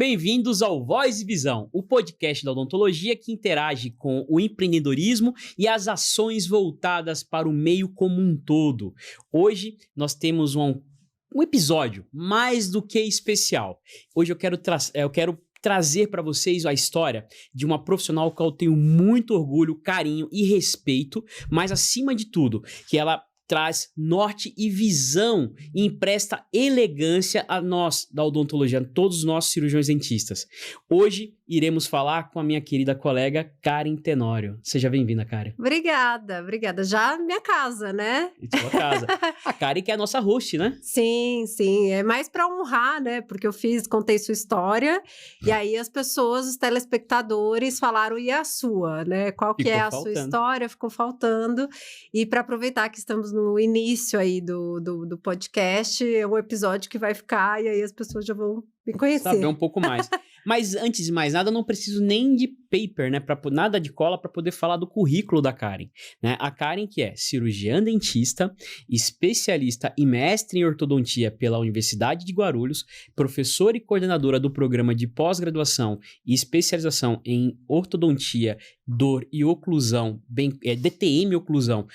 bem-vindos ao Voz e Visão, o podcast da odontologia que interage com o empreendedorismo e as ações voltadas para o meio como um todo. Hoje nós temos um episódio mais do que especial. Hoje eu quero trazer para vocês a história de uma profissional que eu tenho muito orgulho, carinho e respeito, mas acima de tudo, que ela traz norte e visão e empresta elegância a nós da odontologia, a todos os nossos cirurgiões dentistas. Hoje iremos falar com a minha querida colega Karen Tenório. Seja bem-vinda, Karen. Obrigada. Já minha casa, né? E sua casa. A Karen que é a nossa host, né? Sim. É mais para honrar, né? Porque eu contei sua história e aí as pessoas, os telespectadores falaram, e a sua, né? Qual que é a sua história? Ficou faltando. E para aproveitar que estamos no início aí do podcast, é um episódio que vai ficar e aí as pessoas já vão me conhecer. Saber um pouco mais. Mas antes de mais nada, eu não preciso nem de paper, né? Nada de cola para poder falar do currículo da Karen, né? A Karen, que é cirurgiã dentista, especialista e mestre em ortodontia pela Universidade de Guarulhos, professora e coordenadora do programa de pós-graduação e especialização em ortodontia, dor e oclusão, DTM oclusão,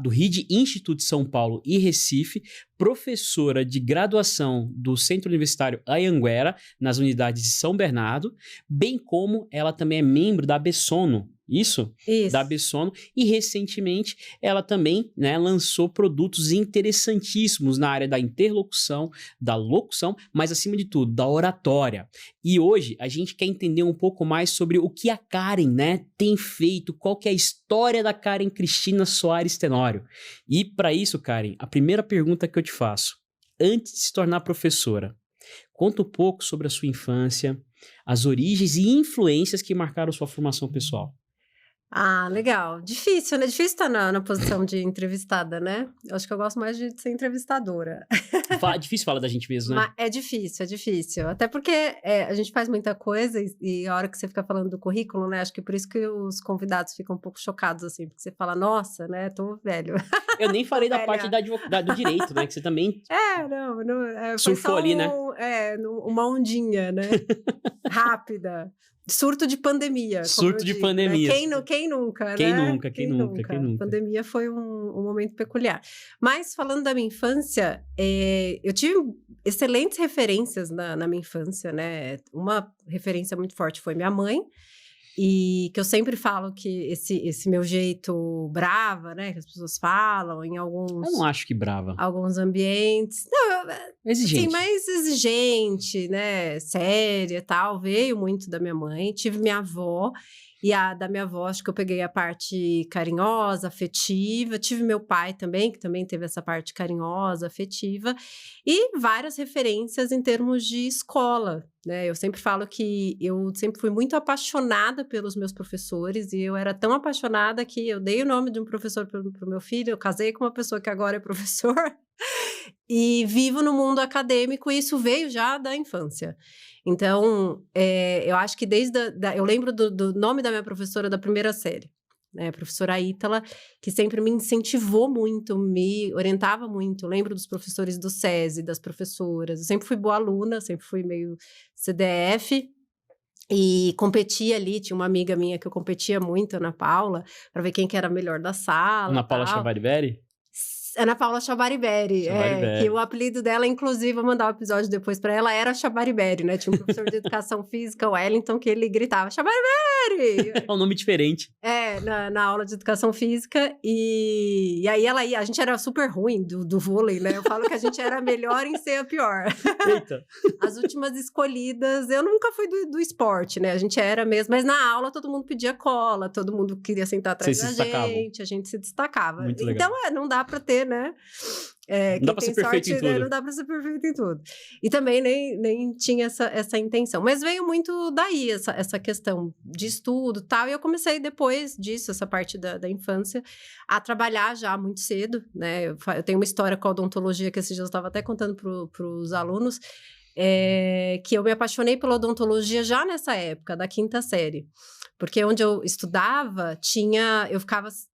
do RID Instituto de São Paulo e Recife, professora de graduação do Centro Universitário Anhanguera, nas unidades de São Bernardo, bem como ela também é membro da Bessono, Isso. Da Bessono, e recentemente ela também, né, lançou produtos interessantíssimos na área da interlocução, da locução, mas acima de tudo, da oratória. E hoje a gente quer entender um pouco mais sobre o que a Karen, né, tem feito, qual que é a história da Karen Cristina Soares Tenório. E para isso, Karen, a primeira pergunta que eu te faço, antes de se tornar professora, conta um pouco sobre a sua infância, as origens e influências que marcaram sua formação pessoal. Ah, legal. Difícil, né? Difícil estar na posição de entrevistada, né? Eu acho que eu gosto mais de ser entrevistadora. Difícil falar da gente mesmo, né? Mas é difícil. Até porque a gente faz muita coisa e a hora que você fica falando do currículo, né? Acho que por isso que os convidados ficam um pouco chocados, assim. Porque você fala, nossa, né? Tô velho. Eu nem falei da parte do direito, né? Que você também surfou ali, né? Uma ondinha, né? Rápida. Surto de pandemia. Surto de pandemia. Né? Quem nunca, quem né? Nunca. A pandemia foi um momento peculiar. Mas, falando da minha infância, eu tive excelentes referências na minha infância, né? Uma referência muito forte foi minha mãe. E que eu sempre falo que esse meu jeito brava, né? Que as pessoas falam em alguns... Eu não acho que brava. Alguns ambientes. Não, exigente. Sim, mais exigente, né? Séria e tal. Veio muito da minha mãe. Tive minha avó. E da minha avó, acho que eu peguei a parte carinhosa, afetiva. Tive meu pai também, que também teve essa parte carinhosa, afetiva. E várias referências em termos de escola, né? Eu sempre falo que eu sempre fui muito apaixonada pelos meus professores. E eu era tão apaixonada que eu dei o nome de um professor para o meu filho. Eu casei com uma pessoa que agora é professor. E vivo no mundo acadêmico, e isso veio já da infância. Então, eu acho que eu lembro do nome da minha professora da primeira série, né? A professora Ítala, que sempre me incentivou muito, me orientava muito. Eu lembro dos professores do SESI, das professoras. Eu sempre fui boa aluna, sempre fui meio CDF. E competia ali, tinha uma amiga minha que eu competia muito, Ana Paula, para ver quem que era a melhor da sala. Ana Paula Chavariberi? Ana Paula Chavariberi, que o apelido dela, inclusive, vou mandar um episódio depois para ela, era Chavariberi, né? Tinha um professor de educação física, o Wellington, que ele gritava, Chavariberi! É um nome diferente. Na aula de educação física, e aí a gente era super ruim do vôlei, né? Eu falo que a gente era melhor em ser a pior. Eita! As últimas escolhidas, eu nunca fui do esporte, né? A gente era mesmo, mas na aula todo mundo pedia cola, todo mundo queria sentar atrás da gente, a gente se destacava. Muito legal. Então, não dá pra ter, né? Não dá pra ser perfeito em tudo. Né? Não dá pra ser perfeito em tudo. E também nem tinha essa intenção. Mas veio muito daí, essa questão de estudo e tal. E eu comecei depois disso, essa parte da infância, a trabalhar já muito cedo, né? Eu tenho uma história com a odontologia que esses dias eu estava até contando pros alunos. que eu me apaixonei pela odontologia já nessa época, da 5ª série. Porque onde eu estudava, eu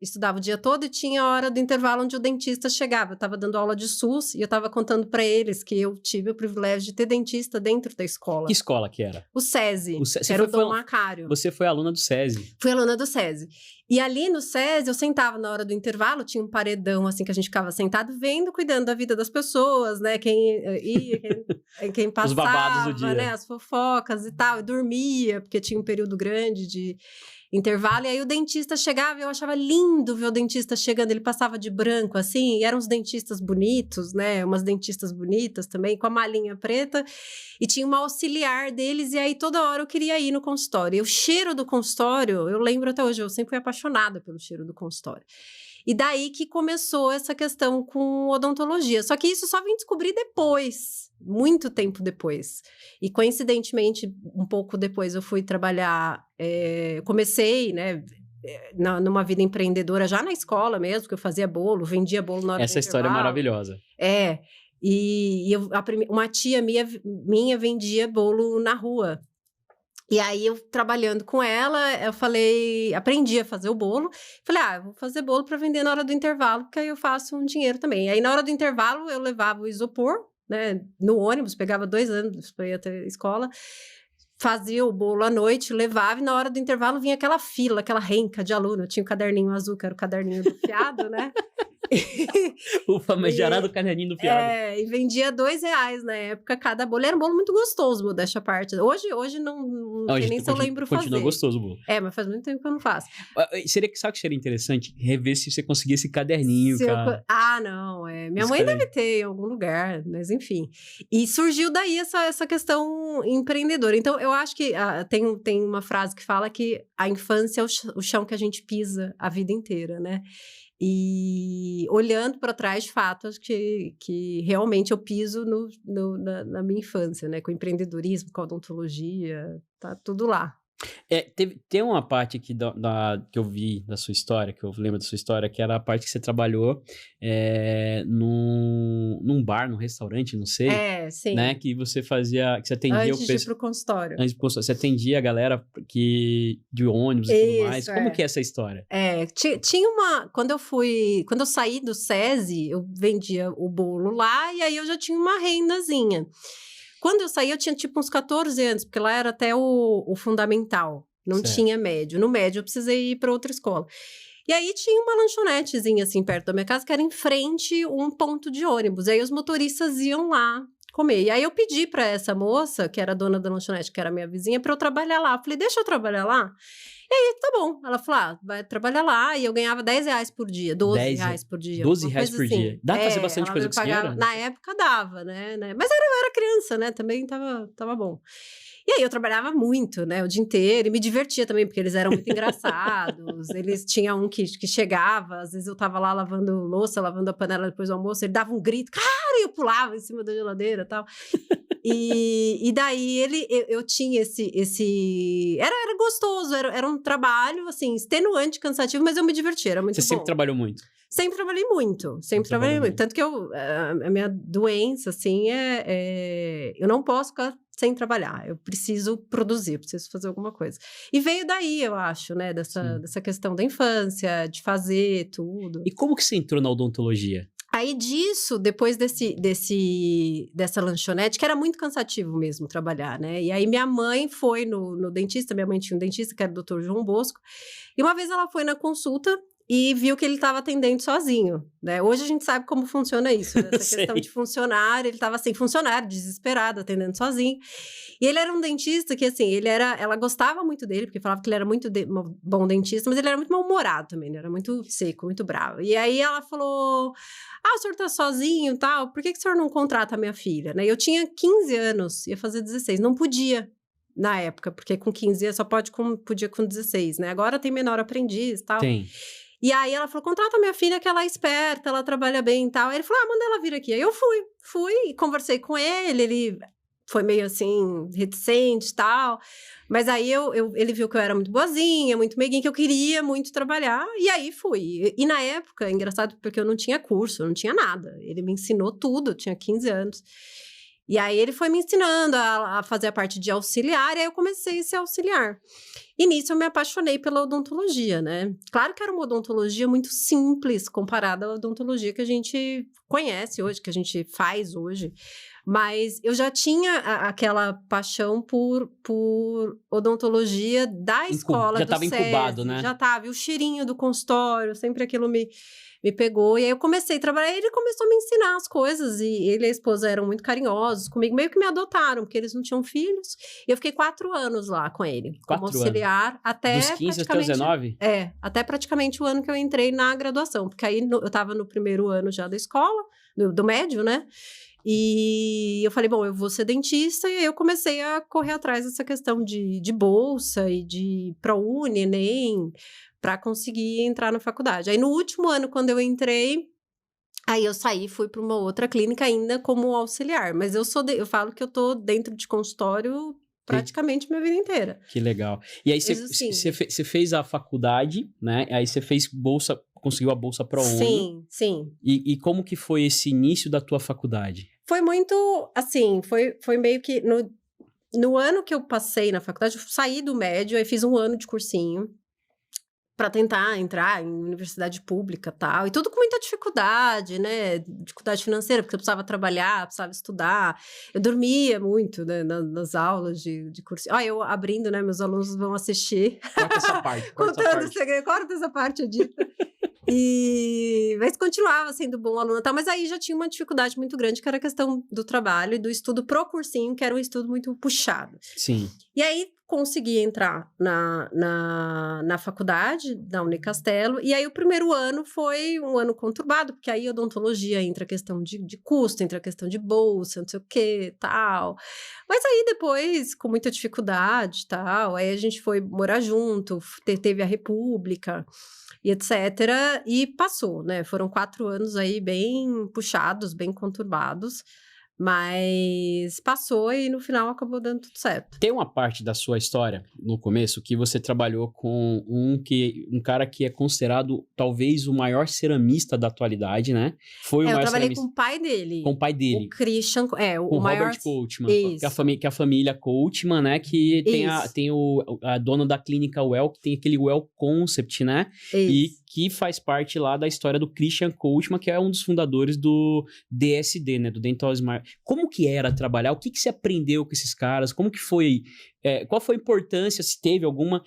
estudava o dia todo e tinha a hora do intervalo onde o dentista chegava. Eu estava dando aula de SUS e eu estava contando para eles que eu tive o privilégio de ter dentista dentro da escola. Que escola que era? O SESI, que era o Dom Macário. Você foi aluna do SESI? Fui aluna do SESI. E ali no SESI, eu sentava na hora do intervalo, tinha um paredão, assim, que a gente ficava sentado vendo, cuidando da vida das pessoas, né? Quem ia, quem passava, os babados do dia. Né? As fofocas e tal. Eu dormia, porque tinha um período grande de intervalo. E aí o dentista chegava e eu achava lindo ver o dentista chegando. Ele passava de branco, assim, e eram uns dentistas bonitos, né? Umas dentistas bonitas também, com a malinha preta. E tinha uma auxiliar deles, e aí toda hora eu queria ir no consultório. E o cheiro do consultório, eu lembro até hoje, eu sempre fui apaixonada pelo cheiro do consultório. E daí que começou essa questão com odontologia. Só que isso só vim descobrir depois, muito tempo depois. E coincidentemente, um pouco depois eu fui trabalhar, comecei, né, numa vida empreendedora já na escola mesmo, que eu fazia bolo, vendia bolo na hora do intervalo. Essa história é maravilhosa. E uma tia minha vendia bolo na rua. E aí, eu trabalhando com ela, eu aprendi a fazer o bolo. Falei, eu vou fazer bolo para vender na hora do intervalo, porque aí eu faço um dinheiro também. E aí, na hora do intervalo, eu levava o isopor, né, no ônibus, pegava 2 ônibus para ir até a escola, fazia o bolo à noite, levava, e na hora do intervalo vinha aquela fila, aquela renca de aluno. Eu tinha o caderninho azul, que era o caderninho do fiado, né? O famigerado caderninho do fiado. E vendia R$2 na época cada bolo. Era um bolo muito gostoso, modéstia à parte. Hoje não sei nem se eu lembro fazer. Continua gostoso o bolo. Mas faz muito tempo que eu não faço. Sabe que seria interessante? Rever se você conseguia esse caderninho, cara. Não. Minha mãe deve ter em algum lugar, mas enfim. E surgiu daí essa questão empreendedora. Então, eu acho que tem uma frase que fala que a infância é o chão que a gente pisa a vida inteira, né? E olhando para trás, de fato, acho que realmente eu piso na minha infância, né? Com o empreendedorismo, com a odontologia, tá tudo lá. Tem uma parte aqui que eu vi da sua história, que eu lembro da sua história, que era a parte que você trabalhou num bar, num restaurante, não sei. Sim. Né, que você fazia, que você atendia... Antes de ir pro consultório. Antes pro consultório. Você atendia a galera de ônibus e tudo mais. Como que é essa história? Tinha quando eu saí do SESI, eu vendia o bolo lá, e aí eu já tinha uma rendazinha. Quando eu saí, eu tinha tipo uns 14 anos, porque lá era até o fundamental, não tinha médio. No médio, eu precisei ir para outra escola. E aí tinha uma lanchonetezinha assim perto da minha casa, que era em frente um ponto de ônibus. E aí os motoristas iam lá comer. E aí eu pedi para essa moça, que era dona da lanchonete, que era minha vizinha, para eu trabalhar lá. Eu falei, deixa eu trabalhar lá? E aí, tá bom. Ela falou, vai trabalhar lá. E eu ganhava R$10 por dia, R$12 por dia. R$12 por dia. Dá pra fazer bastante coisa com esse dinheiro? Na época dava, né? Mas eu era criança, né? Também tava bom. E aí eu trabalhava muito, né? O dia inteiro. E me divertia também, porque eles eram muito engraçados. Eles tinham um que chegava. Às vezes eu tava lá lavando louça, lavando a panela depois do almoço. Ele dava um grito. Cara, e eu pulava em cima da geladeira e tal. E daí eu tinha esse... Era gostoso, era um trabalho, assim, extenuante, cansativo, mas eu me divertia, era muito bom. Você sempre trabalhou muito? Sempre trabalhei muito, trabalhei muito. Tanto que a minha doença, assim, eu não posso ficar sem trabalhar. Eu preciso produzir, eu preciso fazer alguma coisa. E veio daí, eu acho, né, dessa questão da infância, de fazer tudo. E como que você entrou na odontologia? Aí disso, depois dessa lanchonete, que era muito cansativo mesmo trabalhar, né? E aí minha mãe foi no dentista, minha mãe tinha um dentista que era o Dr. João Bosco, e uma vez ela foi na consulta e viu que ele estava atendendo sozinho, né? Hoje a gente sabe como funciona isso, né? Essa questão de funcionário, ele estava sem funcionário, desesperado, atendendo sozinho. E ele era um dentista que, assim, ela gostava muito dele, porque falava que ele era muito bom dentista, mas ele era muito mal-humorado também, ele era muito seco, muito bravo. E aí ela falou, o senhor tá sozinho e tal, por que o senhor não contrata a minha filha? Né? Eu tinha 15 anos, ia fazer 16, não podia na época, porque com 15 anos só podia com 16, né? Agora tem menor aprendiz e tal. Tem. E aí ela falou, contrata minha filha que ela é esperta, ela trabalha bem e tal. Aí ele falou, manda ela vir aqui. Aí eu fui, conversei com ele foi meio assim, reticente e tal. Mas aí ele viu que eu era muito boazinha, muito meiguinha, que eu queria muito trabalhar. E aí fui. E na época, engraçado, porque eu não tinha curso, eu não tinha nada. Ele me ensinou tudo, eu tinha 15 anos. E aí ele foi me ensinando a fazer a parte de auxiliar, e aí eu comecei a ser auxiliar. E nisso eu me apaixonei pela odontologia, né? Claro que era uma odontologia muito simples comparada à odontologia que a gente conhece hoje, que a gente faz hoje. Mas eu já tinha aquela paixão por odontologia da escola, já do estava incubado, SESI, né? já estava. E o cheirinho do consultório, sempre aquilo me pegou. E aí eu comecei a trabalhar, e ele começou a me ensinar as coisas. E ele e a esposa eram muito carinhosos comigo, meio que me adotaram, porque eles não tinham filhos. E eu fiquei 4 anos lá com ele, como 4 auxiliar, até Dos 15 até os 19? até praticamente o ano que eu entrei na graduação, porque aí eu estava no primeiro ano já da escola, do médio, né? E eu falei, bom, eu vou ser dentista, e aí eu comecei a correr atrás dessa questão de bolsa e de ProUni, Enem, para conseguir entrar na faculdade. Aí no último ano, quando eu entrei, aí eu saí, fui para uma outra clínica ainda como auxiliar, mas eu falo que eu tô dentro de consultório praticamente minha vida inteira. Que legal. E aí você fez a faculdade, né? Aí você fez bolsa, conseguiu a bolsa ProUni. Sim. E como que foi esse início da tua faculdade? Foi muito, assim, foi meio que... No ano que eu passei na faculdade, eu saí do médio, aí fiz um ano de cursinho para tentar entrar em universidade pública e tal, e tudo com muita dificuldade, né, dificuldade financeira, porque eu precisava trabalhar, precisava estudar, eu dormia muito, né, nas aulas de cursinho. Eu abrindo, né, meus alunos vão assistir. Corta essa parte, Contando o segredo, corta essa parte, dita. Mas continuava sendo bom aluno e tal, mas aí já tinha uma dificuldade muito grande, que era a questão do trabalho e do estudo pro cursinho, que era um estudo muito puxado. Sim. E aí consegui entrar na faculdade da Unicastelo, e aí o primeiro ano foi um ano conturbado, porque aí odontologia entra a questão de custo, entra a questão de bolsa, não sei o que, tal. Mas aí depois, com muita dificuldade, tal, aí a gente foi morar junto, teve a República e etc. E passou, né? Foram 4 anos aí bem puxados, bem conturbados. Mas passou e no final acabou dando tudo certo. Tem uma parte da sua história, no começo, que você trabalhou com um cara que é considerado talvez o maior ceramista da atualidade, né? Foi o maior eu trabalhei ceramista. com o pai dele. Com o pai dele. O Christian, com o maior... Robert Coachman. Que é a família Coachman, né? Que tem a dona da clínica Well, que tem aquele Well Concept, né? Isso. E que faz parte lá da história do Christian Coachman, que é um dos fundadores do DSD, né? Do Dental Smart. Como que era trabalhar? O que você aprendeu com esses caras? Como que foi? Qual foi a importância, se teve alguma,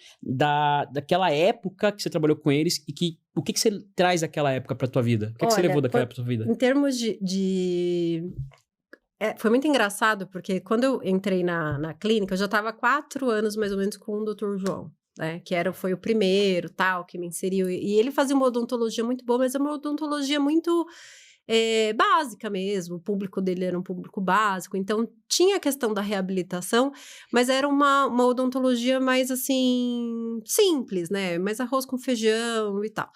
daquela época que você trabalhou com eles e o que você traz daquela época pra tua vida? O que você levou daquela época pra tua vida? Em termos foi muito engraçado, porque quando eu entrei na clínica, eu já estava há 4 anos, mais ou menos, com o Dr. João, né? Que foi o primeiro, tal, que me inseriu. E ele fazia uma odontologia muito boa, mas é uma odontologia muito... básica mesmo, o público dele era um público básico, então tinha a questão da reabilitação, mas era uma odontologia mais assim, simples, né, mais arroz com feijão e tal.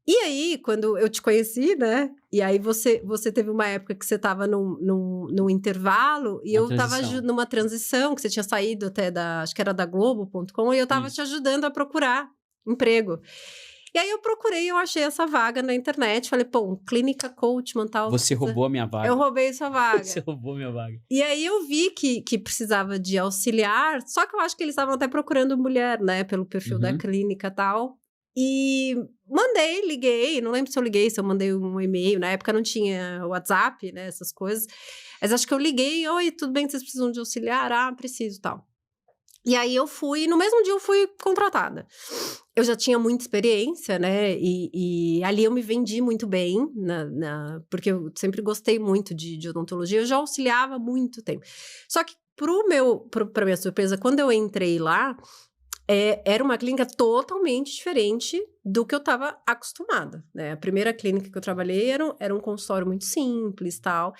E aí, quando eu te conheci, né, e aí você teve uma época que você estava num intervalo, e eu estava numa transição, que você tinha saído até acho que era da Globo.com, e eu estava te ajudando a procurar emprego. E aí eu procurei, eu achei essa vaga na internet, falei, pô, clínica Coachman, tal. Você roubou a minha vaga. Eu roubei sua vaga. Você roubou a minha vaga. E aí eu vi que precisava de auxiliar, só que eu acho que eles estavam até procurando mulher, né, pelo perfil da clínica e tal. E liguei, não lembro se eu liguei, se eu mandei um e-mail, na época não tinha WhatsApp, né, essas coisas. Mas acho que eu liguei, oi, tudo bem, vocês precisam de auxiliar? Preciso, tal. E aí eu fui, no mesmo dia eu fui contratada. Eu já tinha muita experiência, né, e ali eu me vendi muito bem, porque eu sempre gostei muito de odontologia, eu já auxiliava há muito tempo. Só que pra minha surpresa, quando eu entrei lá, era uma clínica totalmente diferente do que eu estava acostumada, né? A primeira clínica que eu trabalhei era um consultório muito simples, tal,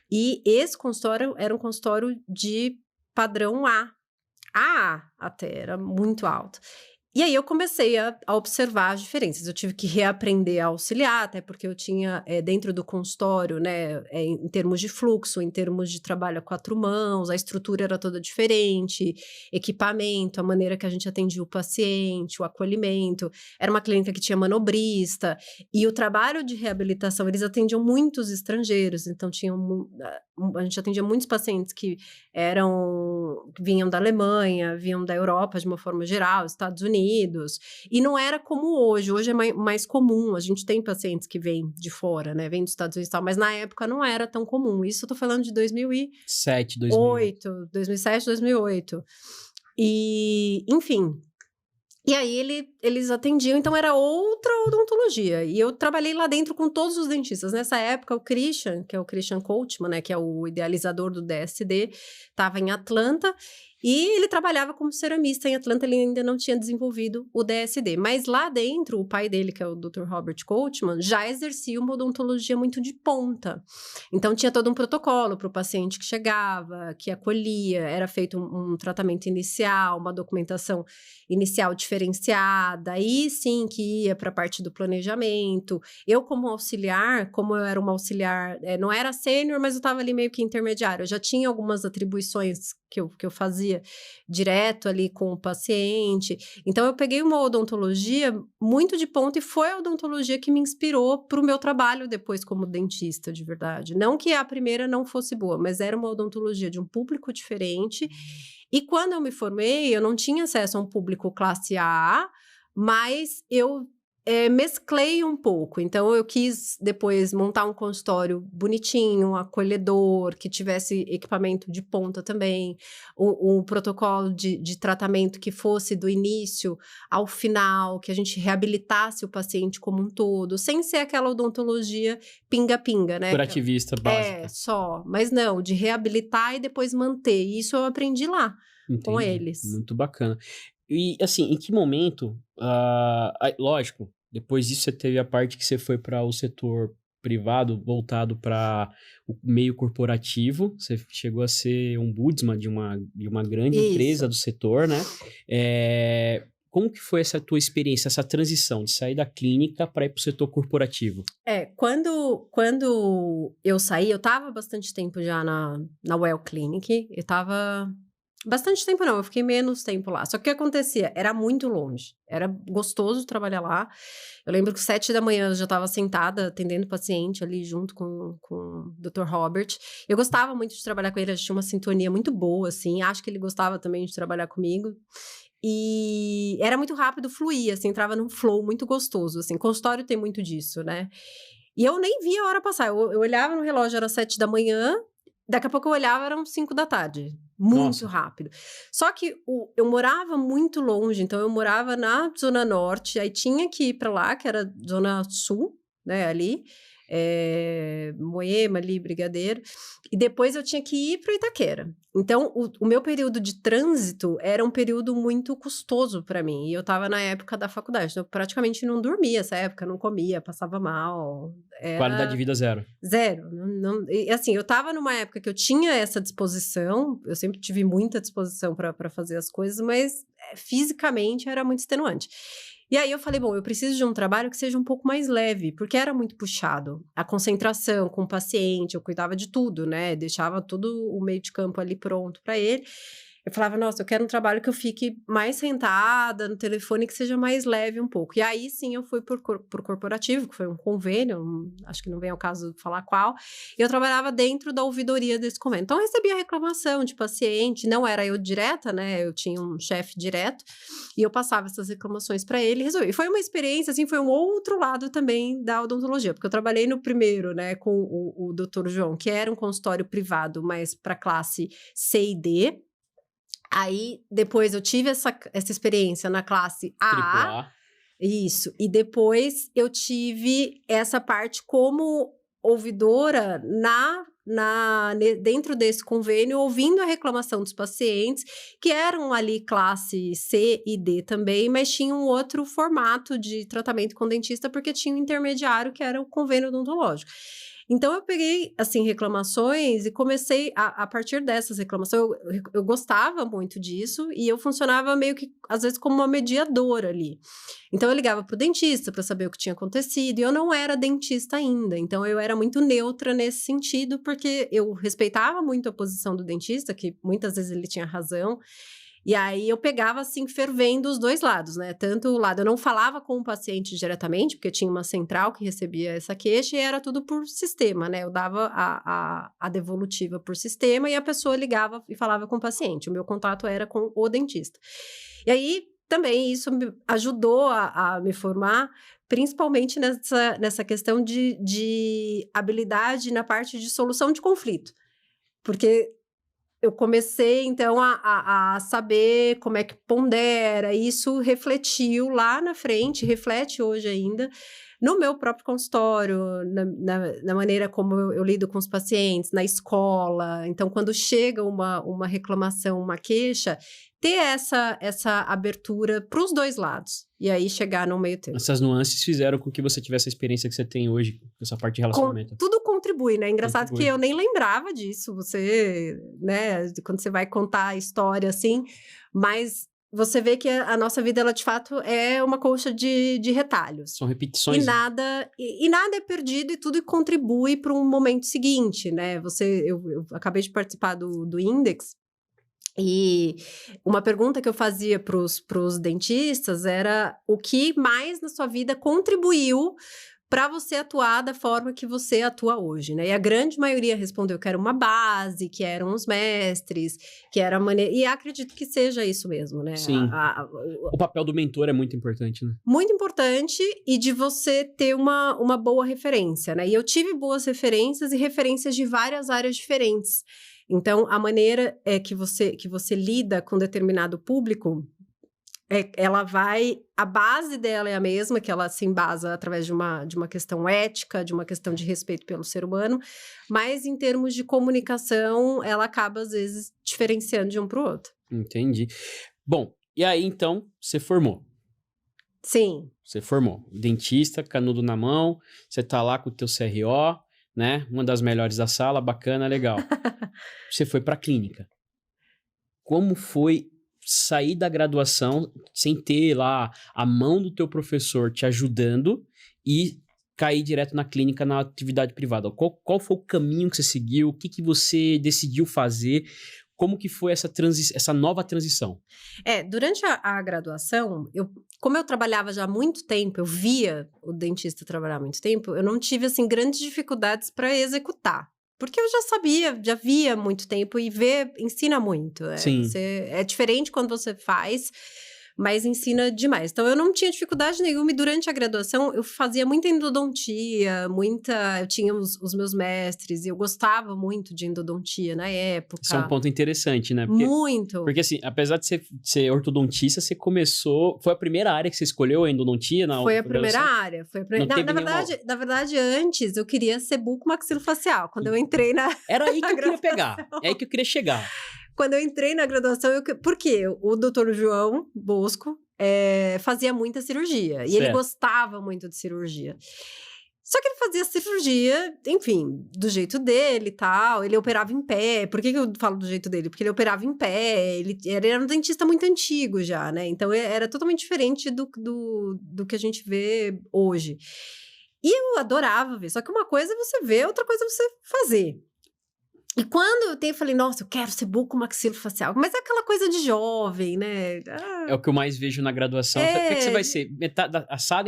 e esse consultório era um consultório de padrão A até, era muito alto. E aí eu comecei a observar as diferenças. Eu tive que reaprender a auxiliar, até porque eu tinha, dentro do consultório, né, em termos de fluxo, em termos de trabalho a 4 mãos, a estrutura era toda diferente, equipamento, a maneira que a gente atendia o paciente, o acolhimento. Era uma clínica que tinha manobrista, e o trabalho de reabilitação, eles atendiam muitos estrangeiros, então a gente atendia muitos pacientes que vinham da Alemanha, vinham da Europa de uma forma geral, Estados Unidos, e não era como hoje é mais comum, a gente tem pacientes que vêm de fora, né, vêm dos Estados Unidos e tal, mas na época não era tão comum, isso eu tô falando de 7, 2008. 2007, 2008, e enfim... E aí eles atendiam, então era outra odontologia. E eu trabalhei lá dentro com todos os dentistas. Nessa época, o Christian, que é o Christian Coachman, né, que é o idealizador do DSD, estava em Atlanta. E ele trabalhava como ceramista em Atlanta, ele ainda não tinha desenvolvido o DSD. Mas lá dentro, o pai dele, que é o Dr. Robert Coachman, já exercia uma odontologia muito de ponta. Então, tinha todo um protocolo para o paciente que chegava, que acolhia, era feito um tratamento inicial, uma documentação inicial diferenciada, aí sim que ia para a parte do planejamento. Eu, como auxiliar, como eu era uma auxiliar, não era sênior, mas eu estava ali meio que intermediário, eu já tinha algumas atribuições que eu fazia direto ali com o paciente. Então, eu peguei uma odontologia muito de ponta e foi a odontologia que me inspirou para o meu trabalho depois como dentista, de verdade. Não que a primeira não fosse boa, mas era uma odontologia de um público diferente. E quando eu me formei, eu não tinha acesso a um público classe A, mas eu mesclei um pouco. Então, eu quis depois montar um consultório bonitinho, acolhedor, que tivesse equipamento de ponta também, um protocolo de tratamento que fosse do início ao final, que a gente reabilitasse o paciente como um todo, sem ser aquela odontologia pinga-pinga, né? Curativista básica. Só. Mas não, de reabilitar e depois manter. E isso eu aprendi lá, com eles. Muito bacana. E, assim, em que momento... lógico, depois disso você teve a parte que você foi para o setor privado, voltado para o meio corporativo. Você chegou a ser ombudsman de uma grande empresa do setor, né? Como que foi essa tua experiência, essa transição de sair da clínica para ir para o setor corporativo? Quando eu saí, eu estava bastante tempo já na Well Clinic. Eu estava... Bastante tempo não, eu fiquei menos tempo lá. Só que o que acontecia? Era muito longe. Era gostoso trabalhar lá. Eu lembro que 7 da manhã eu já estava sentada, atendendo paciente ali junto com o Dr. Robert. Eu gostava muito de trabalhar com ele, a gente tinha uma sintonia muito boa, assim. Acho que ele gostava também de trabalhar comigo. E era muito rápido, fluía, assim, entrava num flow muito gostoso, assim. Consultório tem muito disso, né? E eu nem via a hora passar. Eu olhava no relógio, era 7 da manhã... Daqui a pouco eu olhava, eram 5 da tarde. Muito rápido. Só que eu morava muito longe, então eu morava na Zona Norte, aí tinha que ir para lá, que era Zona Sul, né, ali. Moema ali, Brigadeiro. E depois eu tinha que ir para Itaquera. Então, o meu período de trânsito era um período muito custoso para mim. E eu estava na época da faculdade, então eu praticamente não dormia essa época, não comia, passava mal. Qualidade de vida zero. Zero. E, assim, eu estava numa época que eu tinha essa disposição, eu sempre tive muita disposição para fazer as coisas, mas fisicamente era muito extenuante. E aí eu falei, bom, eu preciso de um trabalho que seja um pouco mais leve, porque era muito puxado. A concentração com o paciente, eu cuidava de tudo, né? Deixava todo o meio de campo ali pronto para ele. Eu falava, nossa, eu quero um trabalho que eu fique mais sentada no telefone, que seja mais leve um pouco. E aí, sim, eu fui por corporativo, que foi um convênio, acho que não vem ao caso de falar qual. E eu trabalhava dentro da ouvidoria desse convênio. Então, eu recebia reclamação de paciente, não era eu direta, né? Eu tinha um chefe direto, e eu passava essas reclamações para ele e resolvi. E foi uma experiência, assim, foi um outro lado também da odontologia, porque eu trabalhei no primeiro, né, com o Dr. João, que era um consultório privado, mas para classe C e D. Aí, depois eu tive essa experiência na classe A. Isso. E depois eu tive essa parte como ouvidora dentro desse convênio, ouvindo a reclamação dos pacientes, que eram ali classe C e D também, mas tinham um outro formato de tratamento com dentista, porque tinha um intermediário, que era o convênio odontológico. Então, eu peguei, assim, reclamações e comecei, a partir dessas reclamações, eu gostava muito disso e eu funcionava meio que, às vezes, como uma mediadora ali. Então, eu ligava pro dentista para saber o que tinha acontecido e eu não era dentista ainda. Então, eu era muito neutra nesse sentido, porque eu respeitava muito a posição do dentista, que muitas vezes ele tinha razão. E aí eu pegava, assim, fervendo os dois lados, né? Tanto o lado, eu não falava com o paciente diretamente, porque tinha uma central que recebia essa queixa e era tudo por sistema, né? Eu dava a devolutiva por sistema e a pessoa ligava e falava com o paciente. O meu contato era com o dentista. E aí, também, isso me ajudou a me formar, principalmente nessa questão de habilidade na parte de solução de conflito. Porque eu comecei, então, a saber como é que pondera, e isso refletiu lá na frente, reflete hoje ainda, no meu próprio consultório, na maneira como eu lido com os pacientes, na escola. Então, quando chega uma reclamação, uma queixa, ter essa abertura para os dois lados, e aí chegar no meio termo. Essas nuances fizeram com que você tivesse a experiência que você tem hoje, com essa parte de relacionamento. Tudo contribui, né? Engraçado Contribui. que eu nem lembrava disso, você, né, quando você vai contar a história assim, mas você vê que a nossa vida, ela de fato é uma colcha de retalhos. São repetições. E nada é perdido e tudo contribui para um momento seguinte, né? Eu acabei de participar do Index, e uma pergunta que eu fazia para os dentistas era o que mais na sua vida contribuiu para você atuar da forma que você atua hoje, né? E a grande maioria respondeu que era uma base, que eram os mestres, que era a maneira... E acredito que seja isso mesmo, né? Sim. O papel do mentor é muito importante, né? Muito importante, e de você ter uma boa referência, né? E eu tive boas referências e referências de várias áreas diferentes. Então, a maneira que você lida com determinado público, a base dela é a mesma, que ela se embasa através de uma questão ética, de uma questão de respeito pelo ser humano, mas em termos de comunicação, ela acaba, às vezes, diferenciando de um para o outro. Entendi. Bom, e aí, então, você formou? Sim. Você formou. Dentista, canudo na mão, você tá lá com o teu CRO, né? Uma das melhores da sala, bacana, legal. Você foi pra clínica. Como foi sair da graduação sem ter lá a mão do teu professor te ajudando e cair direto na clínica, na atividade privada? Qual foi o caminho que você seguiu? O que você decidiu fazer? Como que foi essa nova transição? Durante a graduação, como eu trabalhava já há muito tempo, eu via o dentista trabalhar há muito tempo, eu não tive, assim, grandes dificuldades para executar. Porque eu já sabia, já via há muito tempo, e ver ensina muito. Sim. É diferente quando você faz, mas ensina demais. Então, eu não tinha dificuldade nenhuma, e durante a graduação eu fazia muita endodontia, eu tinha os meus mestres, e eu gostava muito de endodontia na época. Isso é um ponto interessante, né? Muito. Porque assim, apesar de ser ortodontista, você começou... Foi a primeira área que você escolheu, a endodontia? Foi a primeira área. Na verdade, antes eu queria ser bucomaxilofacial. Quando eu entrei na... Era aí que eu queria pegar. É aí que eu queria chegar. Quando eu entrei na graduação, porque o doutor João Bosco fazia muita cirurgia. E ele gostava muito de cirurgia. Só que ele fazia cirurgia, enfim, do jeito dele e tal. Ele operava em pé. Por que eu falo do jeito dele? Porque ele operava em pé. Ele era um dentista muito antigo já, né? Então, era totalmente diferente do que a gente vê hoje. E eu adorava ver. Só que uma coisa é você ver, outra coisa é você fazer. E quando eu falei, nossa, eu quero ser bucomaxilofacial. Mas é aquela coisa de jovem, né? É o que eu mais vejo na graduação. O que você vai ser? Metade, a sala,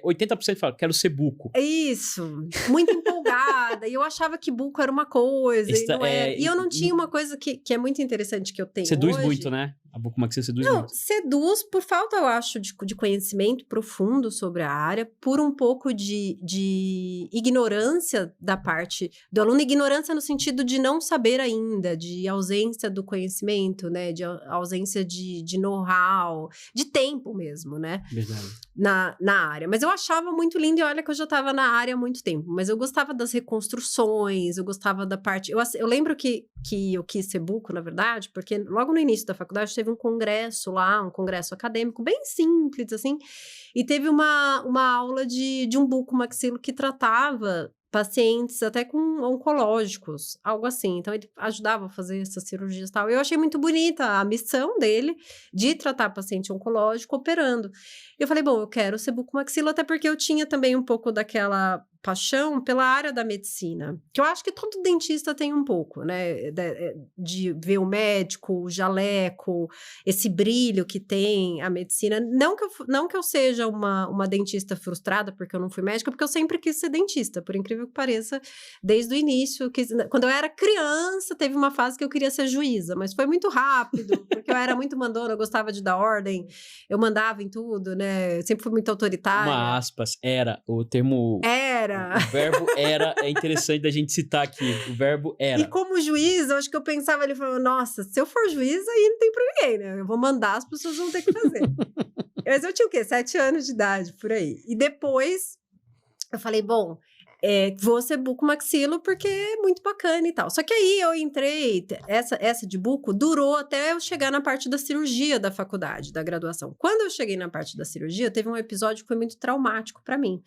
80% fala, quero ser buco. Isso. Muito empolgada. E eu achava que buco era uma coisa, e não era. E eu não tinha uma coisa que é muito interessante que eu tenho seduz hoje. muito, né? A bucomaxilo seduz muito. Não, seduz por falta, eu acho, de conhecimento profundo sobre a área, por um pouco de ignorância da parte do aluno. Ignorância no sentido de não saber ainda, de ausência do conhecimento, né? De ausência de know-how, de tempo mesmo, né? Verdade. Na área. Mas eu achava muito lindo, e olha que eu já estava na área há muito tempo. Mas eu gostava das reconstruções, eu gostava da parte... Eu lembro que eu quis ser buco, na verdade, porque logo no início da faculdade teve um congresso lá, um congresso acadêmico bem simples, assim, e teve uma aula de um bucomaxilo que tratava pacientes até com oncológicos, algo assim. Então, ele ajudava a fazer essas cirurgias e tal. Eu achei muito bonita a missão dele de tratar paciente oncológico operando. Eu falei, bom, eu quero ser bucomaxilo, até porque eu tinha também um pouco daquela paixão pela área da medicina, que eu acho que todo dentista tem um pouco, né, de ver o médico, o jaleco, esse brilho que tem a medicina. Não que eu seja uma dentista frustrada, porque eu não fui médica, porque eu sempre quis ser dentista, por incrível que pareça, desde o início. Quando eu era criança, teve uma fase que eu queria ser juíza, mas foi muito rápido, porque eu era muito mandona, eu gostava de dar ordem, eu mandava em tudo, né, eu sempre fui muito autoritária. Uma aspas, era, o termo... Era. O verbo era, é interessante da gente citar aqui, o verbo era. E como juiz, eu acho que eu pensava, ele falou, nossa, se eu for juiz, aí não tem pra ninguém, né? Eu vou mandar, as pessoas vão ter que fazer. Mas eu tinha o quê? 7 anos de idade, por aí. E depois, eu falei, bom, vou ser bucomaxilo porque é muito bacana e tal. Só que aí eu entrei, essa de buco durou até eu chegar na parte da cirurgia da faculdade, da graduação. Quando eu cheguei na parte da cirurgia, teve um episódio que foi muito traumático para mim.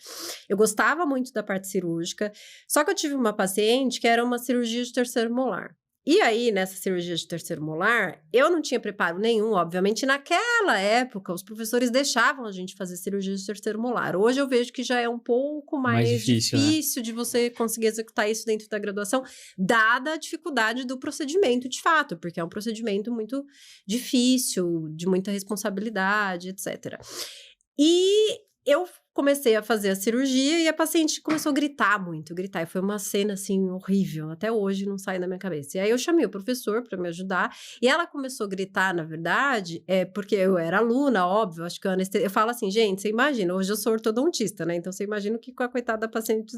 Eu gostava muito da parte cirúrgica, só que eu tive uma paciente que era uma cirurgia de terceiro molar. E aí, nessa cirurgia de terceiro molar, eu não tinha preparo nenhum, obviamente. Naquela época, os professores deixavam a gente fazer cirurgia de terceiro molar. Hoje eu vejo que já é um pouco mais difícil, né? De você conseguir executar isso dentro da graduação, dada a dificuldade do procedimento, de fato, porque é um procedimento muito difícil, de muita responsabilidade, etc. E eu comecei a fazer a cirurgia e a paciente começou a gritar muito, gritar. E foi uma cena, assim, horrível. Até hoje não sai da minha cabeça. E aí eu chamei o professor para me ajudar. E ela começou a gritar, na verdade, porque eu era aluna, óbvio. Acho que eu falo assim, gente, você imagina, hoje eu sou ortodontista, né? Então você imagina o que com a coitada da paciente...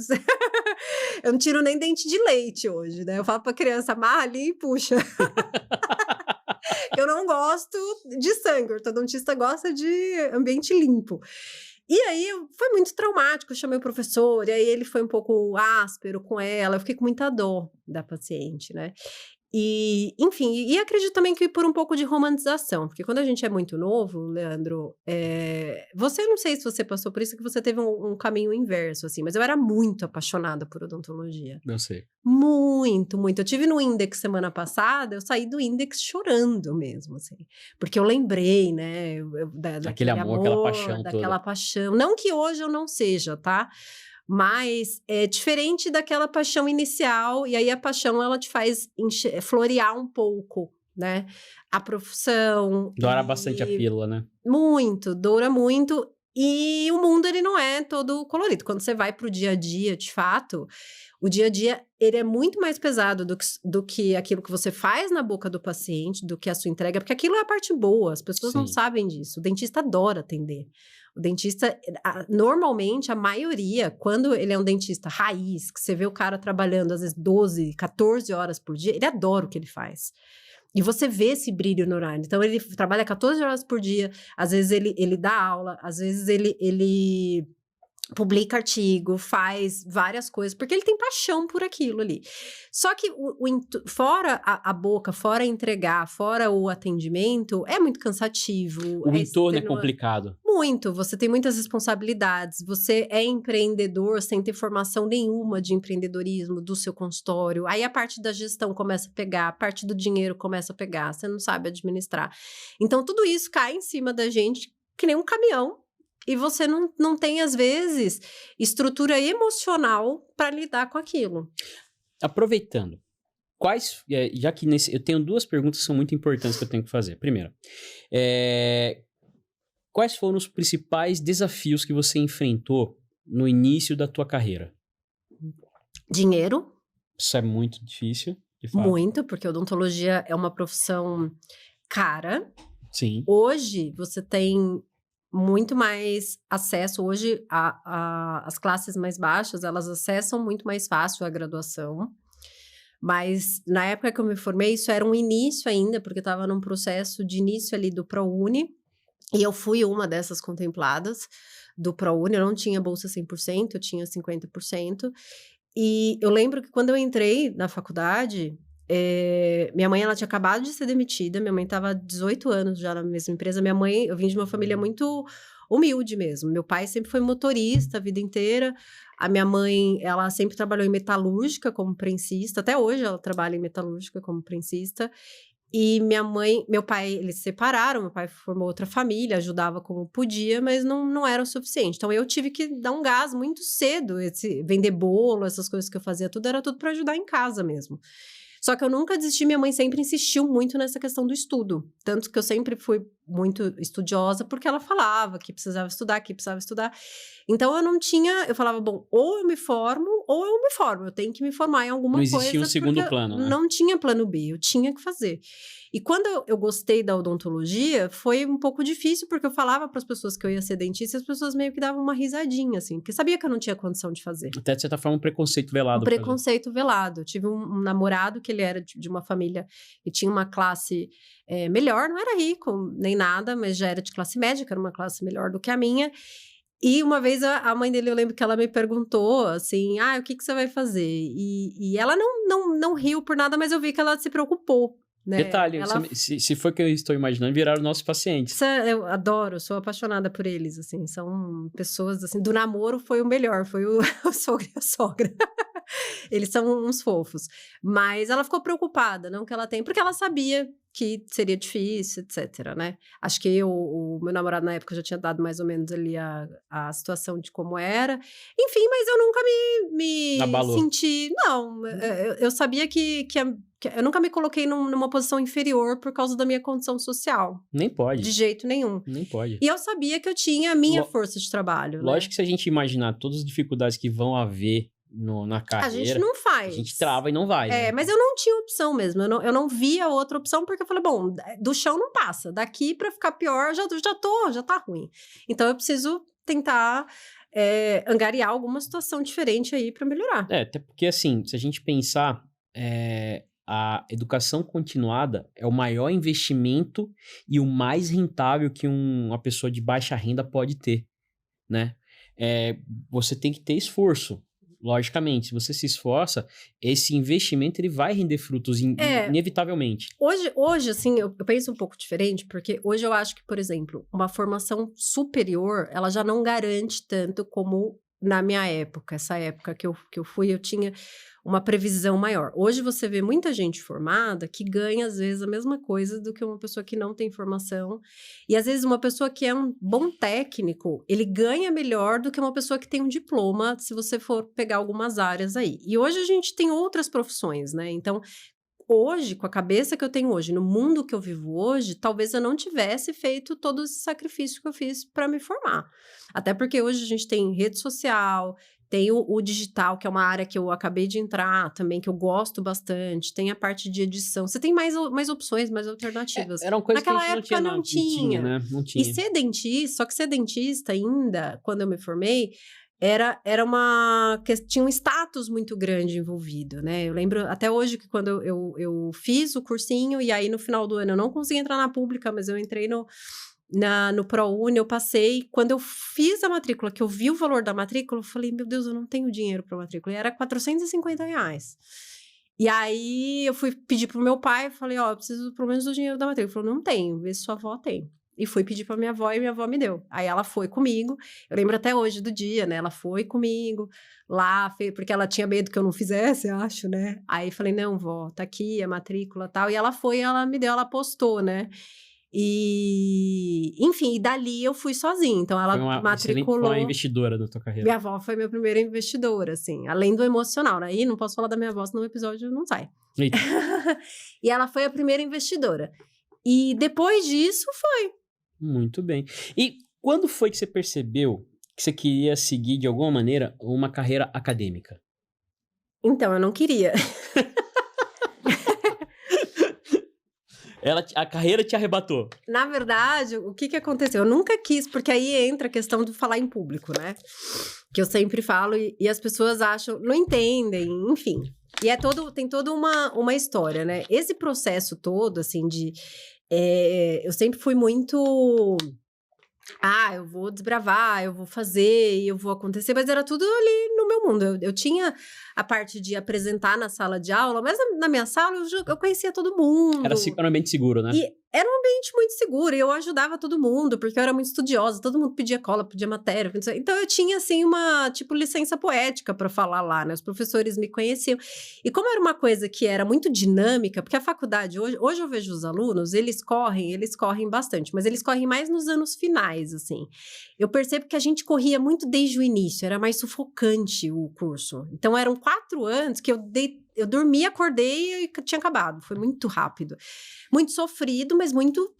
Eu não tiro nem dente de leite hoje, né? Eu falo pra criança, amarra ali e puxa. Eu não gosto de sangue, o ortodontista gosta de ambiente limpo. E aí, foi muito traumático, eu chamei o professor, e aí ele foi um pouco áspero com ela, eu fiquei com muita dor da paciente, né? E, enfim, e acredito também que por um pouco de romantização, porque quando a gente é muito novo, Leandro, você, não sei se você passou por isso, que você teve um caminho inverso, assim, mas eu era muito apaixonada por odontologia. Não sei. Muito, muito. Eu tive no Index semana passada, eu saí do Index chorando mesmo, assim, porque eu lembrei, né, daquele amor, aquela paixão daquela toda. paixão. Não que hoje eu não seja, tá? Mas é diferente daquela paixão inicial, e aí a paixão, ela te faz florear um pouco, né? A profissão. Doura bastante a pílula, né? Muito, doura muito. E o mundo, ele não é todo colorido. Quando você vai pro dia a dia, de fato, o dia a dia, ele é muito mais pesado do que aquilo que você faz na boca do paciente, do que a sua entrega, porque aquilo é a parte boa, as pessoas não sabem disso. O dentista adora atender. O dentista, normalmente, a maioria, quando ele é um dentista raiz, que você vê o cara trabalhando às vezes 12, 14 horas por dia, ele adora o que ele faz. E você vê esse brilho no horário. Então, ele trabalha 14 horas por dia, às vezes ele dá aula, às vezes ele publica artigo, faz várias coisas, porque ele tem paixão por aquilo ali. Só que fora a boca, fora entregar, fora o atendimento, é muito cansativo. O entorno é complicado. Muito, você tem muitas responsabilidades, você é empreendedor sem ter formação nenhuma de empreendedorismo do seu consultório, aí a parte da gestão começa a pegar, a parte do dinheiro começa a pegar, você não sabe administrar. Então, tudo isso cai em cima da gente que nem um caminhão, e você não tem, às vezes, estrutura emocional para lidar com aquilo. Aproveitando, já que eu tenho 2 perguntas que são muito importantes que eu tenho que fazer. Primeiro, quais foram os principais desafios que você enfrentou no início da tua carreira? Dinheiro. Isso é muito difícil, de fato. Muito, porque odontologia é uma profissão cara. Sim. Hoje, você tem muito mais acesso. Hoje, as classes mais baixas, elas acessam muito mais fácil a graduação. Mas, na época que eu me formei, isso era um início ainda, porque eu estava num processo de início ali do ProUni. E eu fui uma dessas contempladas do ProUni. Eu não tinha bolsa 100%, eu tinha 50%. E eu lembro que quando eu entrei na faculdade, minha mãe, ela tinha acabado de ser demitida. Minha mãe estava há 18 anos já na mesma empresa. Minha mãe, eu vim de uma família muito humilde mesmo. Meu pai sempre foi motorista a vida inteira. A minha mãe, ela sempre trabalhou em metalúrgica como prensista. Até hoje ela trabalha em metalúrgica como prensista. E meu pai, eles se separaram, meu pai formou outra família, ajudava como podia, mas não era o suficiente. Então, eu tive que dar um gás muito cedo, vender bolo, essas coisas que eu fazia, era tudo para ajudar em casa mesmo. Só que eu nunca desisti, minha mãe sempre insistiu muito nessa questão do estudo. Tanto que eu sempre fui muito estudiosa, porque ela falava que precisava estudar, Então, eu falava, bom, ou eu me formo, eu tenho que me formar em alguma coisa. Não existia um segundo plano, né? Não tinha plano B, eu tinha que fazer. E quando eu gostei da odontologia, foi um pouco difícil, porque eu falava para as pessoas que eu ia ser dentista, e as pessoas meio que davam uma risadinha, assim, porque sabia que eu não tinha condição de fazer. Até, de certa forma, um preconceito velado. Um preconceito velado. Eu tive um namorado que ele era de uma família e tinha uma classe melhor, não era rico nem nada, mas já era de classe média, que era uma classe melhor do que a minha. E uma vez a mãe dele, eu lembro que ela me perguntou assim, o que você vai fazer? E ela não riu por nada, mas eu vi que ela se preocupou. Né? Detalhe, se for que eu estou imaginando, viraram nossos pacientes. Eu adoro, sou apaixonada por eles, assim, são pessoas, assim, do namoro foi o melhor, foi o sogro e a sogra. Eles são uns fofos. Mas ela ficou preocupada, não que ela tem, porque ela sabia que seria difícil, etc, né? Acho que o meu namorado na época já tinha dado mais ou menos ali a situação de como era. Enfim, mas eu nunca me senti... Não, eu sabia que eu nunca me coloquei numa posição inferior por causa da minha condição social. Nem pode. De jeito nenhum. Nem pode. E eu sabia que eu tinha a minha força de trabalho. Lógico, né? Que se a gente imaginar todas as dificuldades que vão haver na carreira... A gente não faz. A gente trava e não vai. Né? Mas eu não tinha opção mesmo. Eu não via outra opção, porque eu falei, bom, do chão não passa. Daqui pra ficar pior, já tá ruim. Então, eu preciso tentar... angariar alguma situação diferente aí pra melhorar. Até porque, assim, se a gente pensar... A educação continuada é o maior investimento e o mais rentável que uma pessoa de baixa renda pode ter, né? Você tem que ter esforço, logicamente. Se você se esforça, esse investimento ele vai render frutos inevitavelmente. Hoje, assim, eu penso um pouco diferente, porque hoje eu acho que, por exemplo, uma formação superior, ela já não garante tanto como na minha época. Essa época que eu fui, eu tinha uma previsão maior. Hoje você vê muita gente formada que ganha, às vezes, a mesma coisa do que uma pessoa que não tem formação. E, às vezes, uma pessoa que é um bom técnico, ele ganha melhor do que uma pessoa que tem um diploma, se você for pegar algumas áreas aí. E hoje a gente tem outras profissões, né? Então, hoje, com a cabeça que eu tenho hoje, no mundo que eu vivo hoje, talvez eu não tivesse feito todo esse sacrifício que eu fiz para me formar. Até porque hoje a gente tem rede social... Tem o digital, que é uma área que eu acabei de entrar também, que eu gosto bastante. Tem a parte de edição. Você tem mais opções, mais alternativas. Era uma coisa Naquela que a gente época não tinha. Né? Não tinha. E ser dentista, só que ser dentista ainda, quando eu me formei, tinha um status muito grande envolvido, né? Eu lembro até hoje que quando eu fiz o cursinho, e aí no final do ano eu não consegui entrar na pública, mas eu entrei no ProUni, eu passei. Quando eu fiz a matrícula, que eu vi o valor da matrícula, eu falei, meu Deus, eu não tenho dinheiro para matrícula. E era R$450. E aí, eu fui pedir pro meu pai, falei, eu preciso pelo menos do dinheiro da matrícula. Ele falou, não tenho, vê se sua avó tem. E fui pedir pra minha avó, e minha avó me deu. Aí ela foi comigo, eu lembro até hoje do dia, né? Ela foi comigo lá, porque ela tinha medo que eu não fizesse, eu acho, né? Aí falei, não, vó, tá aqui a matrícula e tal. E ela foi, ela me deu, ela postou, né? E, enfim, dali eu fui sozinha. Então, ela matriculou. Foi uma investidora da tua carreira. Minha avó foi minha primeira investidora, assim. Além do emocional, né? E não posso falar da minha avó, senão o episódio não sai. E ela foi a primeira investidora. E depois disso, foi. Muito bem. E quando foi que você percebeu que você queria seguir, de alguma maneira, uma carreira acadêmica? Então, eu não queria. A carreira te arrebatou. Na verdade, o que aconteceu? Eu nunca quis, porque aí entra a questão de falar em público, né? Que eu sempre falo e as pessoas acham, não entendem, enfim. E tem toda uma história, né? Esse processo todo, assim, eu sempre fui muito... eu vou desbravar, eu vou fazer, eu vou acontecer, mas era tudo ali no meu mundo. Eu tinha a parte de apresentar na sala de aula, mas na minha sala eu conhecia todo mundo. Era um ambiente seguro, né? E era um ambiente muito seguro e eu ajudava todo mundo, porque eu era muito estudiosa, todo mundo pedia cola, pedia matéria. Então eu tinha, assim, uma, tipo, licença poética para falar lá, né? Os professores me conheciam. E como era uma coisa que era muito dinâmica, porque a faculdade, hoje eu vejo os alunos, eles correm bastante, mas eles correm mais nos anos finais, assim. Eu percebo que a gente corria muito desde o início, era mais sufocante o curso. Então eram 4 anos que eu dormi, acordei e tinha acabado. Foi muito rápido. Muito sofrido, mas muito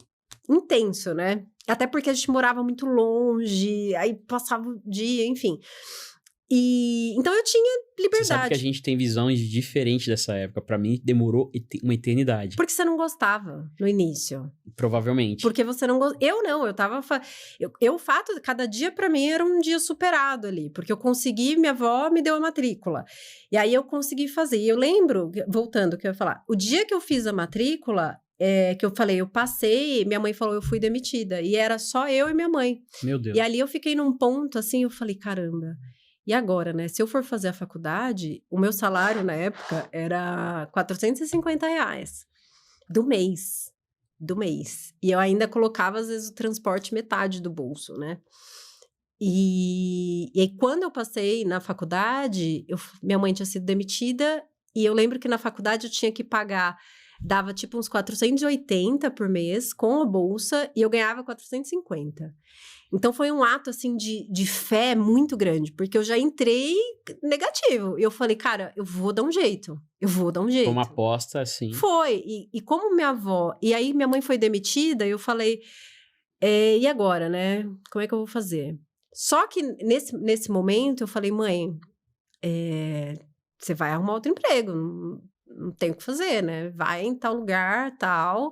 intenso, né? Até porque a gente morava muito longe, aí passava o dia, enfim. E então eu tinha liberdade. Você sabe que a gente tem visões diferentes dessa época. Pra mim, demorou uma eternidade. Porque você não gostava no início. Provavelmente. Porque você não gostava. Eu não, eu tava. O fato, cada dia pra mim era um dia superado ali. Porque eu consegui, minha avó me deu a matrícula. E aí eu consegui fazer. E eu lembro, voltando, que eu ia falar, o dia que eu fiz a matrícula. Que eu falei, eu passei, minha mãe falou, eu fui demitida. E era só eu e minha mãe. Meu Deus. E ali eu fiquei num ponto assim, eu falei, caramba. E agora, né? Se eu for fazer a faculdade, o meu salário na época era R$ 450 do mês. Do mês. E eu ainda colocava, às vezes, o transporte metade do bolso, né? E aí, quando eu passei na faculdade, minha mãe tinha sido demitida. E eu lembro que na faculdade eu tinha que pagar. Dava tipo uns 480 por mês com a bolsa e eu ganhava 450. Então foi um ato assim de fé muito grande, porque eu já entrei negativo. E eu falei, cara, eu vou dar um jeito. Foi uma aposta, assim. Foi. E como minha avó. E aí minha mãe foi demitida, eu falei, e agora, né? Como é que eu vou fazer? Só que nesse momento eu falei, mãe, você vai arrumar outro emprego. Não tem o que fazer, né? Vai em tal lugar, tal.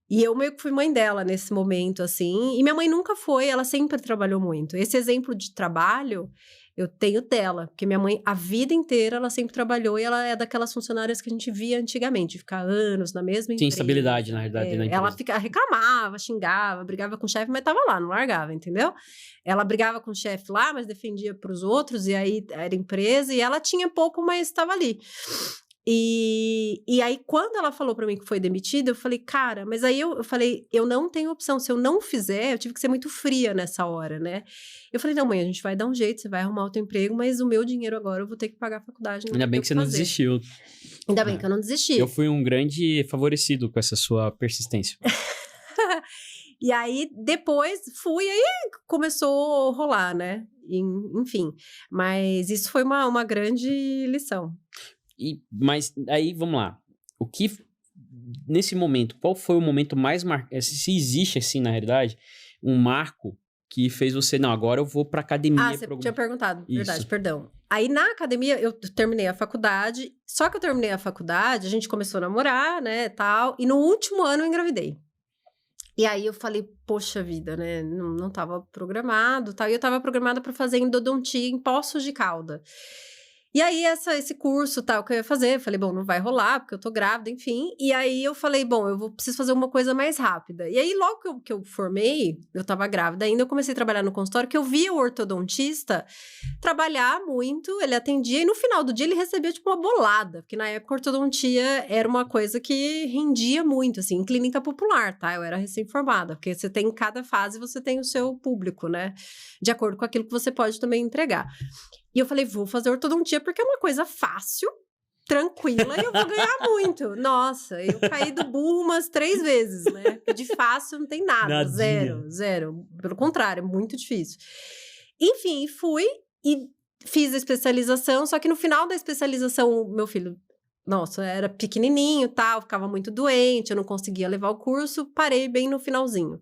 E eu meio que fui mãe dela nesse momento, assim. E minha mãe nunca foi, ela sempre trabalhou muito. Esse exemplo de trabalho, eu tenho dela. Porque minha mãe, a vida inteira, ela sempre trabalhou. E ela é daquelas funcionárias que a gente via antigamente. Ficar anos na mesma empresa. Tinha estabilidade, na verdade, na empresa. Ela reclamava, xingava, brigava com o chefe, mas tava lá, não largava, entendeu? Ela brigava com o chefe lá, mas defendia pros outros. E aí, era empresa. E ela tinha pouco, mas estava ali. E aí, quando ela falou pra mim que foi demitida, eu falei, cara, mas aí eu falei, eu não tenho opção, se eu não fizer, eu tive que ser muito fria nessa hora, né? Eu falei, não, mãe, a gente vai dar um jeito, você vai arrumar outro emprego, mas o meu dinheiro agora eu vou ter que pagar a faculdade. Ainda bem que você não desistiu. Ainda bem que eu não desisti. Eu fui um grande favorecido com essa sua persistência. E aí, depois, aí começou a rolar, né? Enfim, mas isso foi uma grande lição. Mas aí, vamos lá. Nesse momento, qual foi o momento mais marcante? Se existe, assim, na realidade, um marco que fez você... Não, agora eu vou pra academia. Você tinha perguntado, verdade, perdão. Aí, na academia, eu terminei a faculdade. Só que eu terminei a faculdade, a gente começou a namorar, né, tal. E no último ano eu engravidei. E aí eu falei, poxa vida, né, não tava programado, tal. E eu tava programada pra fazer endodontia em Poços de Caldas. E aí, esse curso, tal, que eu ia fazer, eu falei, bom, não vai rolar, porque eu tô grávida, enfim. E aí, eu falei, bom, preciso fazer uma coisa mais rápida. E aí, logo que eu formei, eu tava grávida ainda, eu comecei a trabalhar no consultório, que eu via o ortodontista trabalhar muito, ele atendia, e no final do dia ele recebia, tipo, uma bolada. Porque na época, a ortodontia era uma coisa que rendia muito, assim, em clínica popular, tá? Eu era recém-formada, porque você tem, em cada fase, você tem o seu público, né? De acordo com aquilo que você pode também entregar. E eu falei, vou fazer ortodontia porque é uma coisa fácil, tranquila e eu vou ganhar muito. Nossa, eu caí do burro umas 3 vezes, né? De fácil não tem nada, zero. Pelo contrário, é muito difícil. Enfim, fui e fiz a especialização, só que no final da especialização, meu filho, nossa, era pequenininho, tal, ficava muito doente, eu não conseguia levar o curso, parei bem no finalzinho.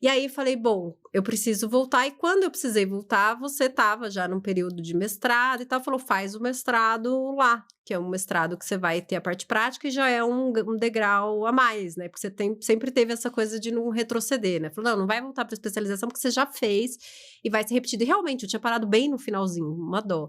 E aí, falei, bom, eu preciso voltar. E quando eu precisei voltar, você estava já num período de mestrado e tal. Falou, faz o mestrado lá, que é um mestrado que você vai ter a parte prática e já é um degrau a mais, né? Porque você sempre teve essa coisa de não retroceder, né? Falou, não vai voltar para especialização porque você já fez e vai ser repetido. E realmente, eu tinha parado bem no finalzinho, uma dó.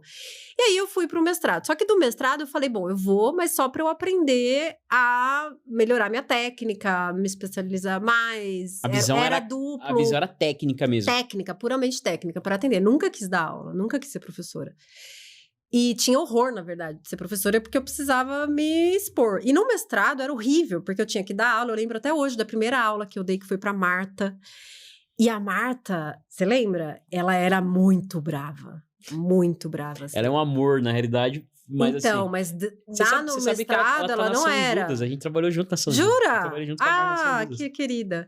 E aí, eu fui para o mestrado. Só que do mestrado, eu falei, bom, eu vou, mas só para eu aprender a melhorar minha técnica, me especializar mais. A visão era duplo. A visão era técnica mesmo. Técnica, puramente técnica, para atender. Nunca quis dar aula, nunca quis ser professora. E tinha horror, na verdade, de ser professora, porque eu precisava me expor. E no mestrado era horrível, porque eu tinha que dar aula. Eu lembro até hoje da primeira aula que eu dei, que foi pra Marta. E a Marta, você lembra? Ela era muito brava. Muito brava, assim. Ela é um amor, na realidade, mas Então, assim... mas Você lá sabe, no você sabe que ela mestrado, tá ela na não São era. Judas, a gente trabalhou junto na São Judas. Eu Jura? trabalhei junto com a Marta na São Judas. Que querida.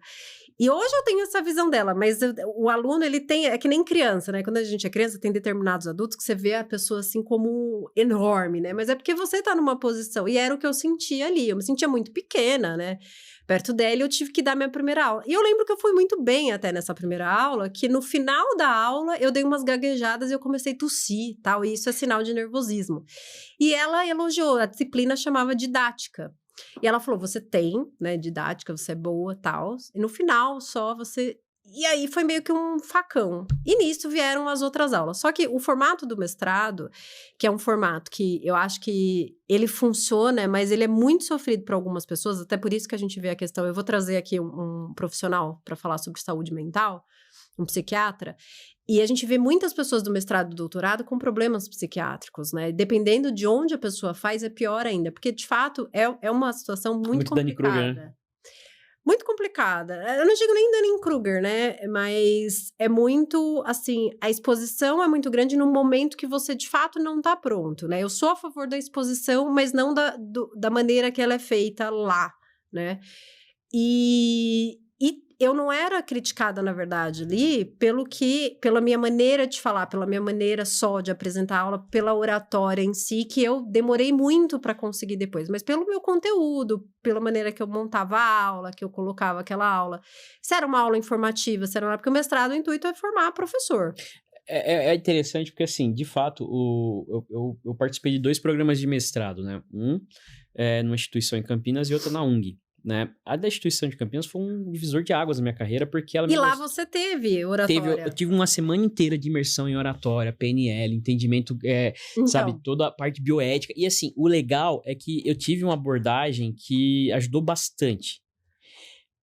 E hoje eu tenho essa visão dela, mas o aluno, ele tem... É que nem criança, né? Quando a gente é criança, tem determinados adultos que você vê a pessoa assim como enorme, né? Mas é porque você tá numa posição... E era o que eu sentia ali. Eu me sentia muito pequena, né? Perto dela, eu tive que dar minha primeira aula. E eu lembro que eu fui muito bem até nessa primeira aula, que no final da aula, eu dei umas gaguejadas e eu comecei a tossir, tal. E isso é sinal de nervosismo. E ela elogiou, a disciplina chamava didática. E ela falou, você tem, né, didática, você é boa, tal. E no final, só você... E aí foi meio que um facão. E nisso vieram as outras aulas. Só que o formato do mestrado, que é um formato que eu acho que ele funciona, mas ele é muito sofrido para algumas pessoas, até por isso que a gente vê a questão. Eu vou trazer aqui um profissional para falar sobre saúde mental, um psiquiatra, e a gente vê muitas pessoas do mestrado e do doutorado com problemas psiquiátricos, né? Dependendo de onde a pessoa faz, é pior ainda, porque de fato é uma situação muito complicada. Dunning-Kruger, né? Muito complicada. Eu não digo nem Dunning-Kruger, né? Mas é muito, assim, a exposição é muito grande no momento que você, de fato, não tá pronto, né? Eu sou a favor da exposição, mas não da maneira que ela é feita lá, né? E eu não era criticada, na verdade, ali, pela minha maneira de falar, pela minha maneira só de apresentar a aula, pela oratória em si, que eu demorei muito para conseguir depois, mas pelo meu conteúdo, pela maneira que eu montava a aula, que eu colocava aquela aula. Se era uma aula informativa, se era uma... Porque o mestrado, o intuito é formar professor. É interessante porque, assim, de fato, eu participei de 2 programas de mestrado, né? Numa instituição em Campinas e outro na UNG. Né? A da instituição de Campinas foi um divisor de águas na minha carreira, porque ela... E lá você teve oratória. Eu tive uma semana inteira de imersão em oratória, PNL, entendimento, sabe, toda a parte bioética. E assim, o legal é que eu tive uma abordagem que ajudou bastante.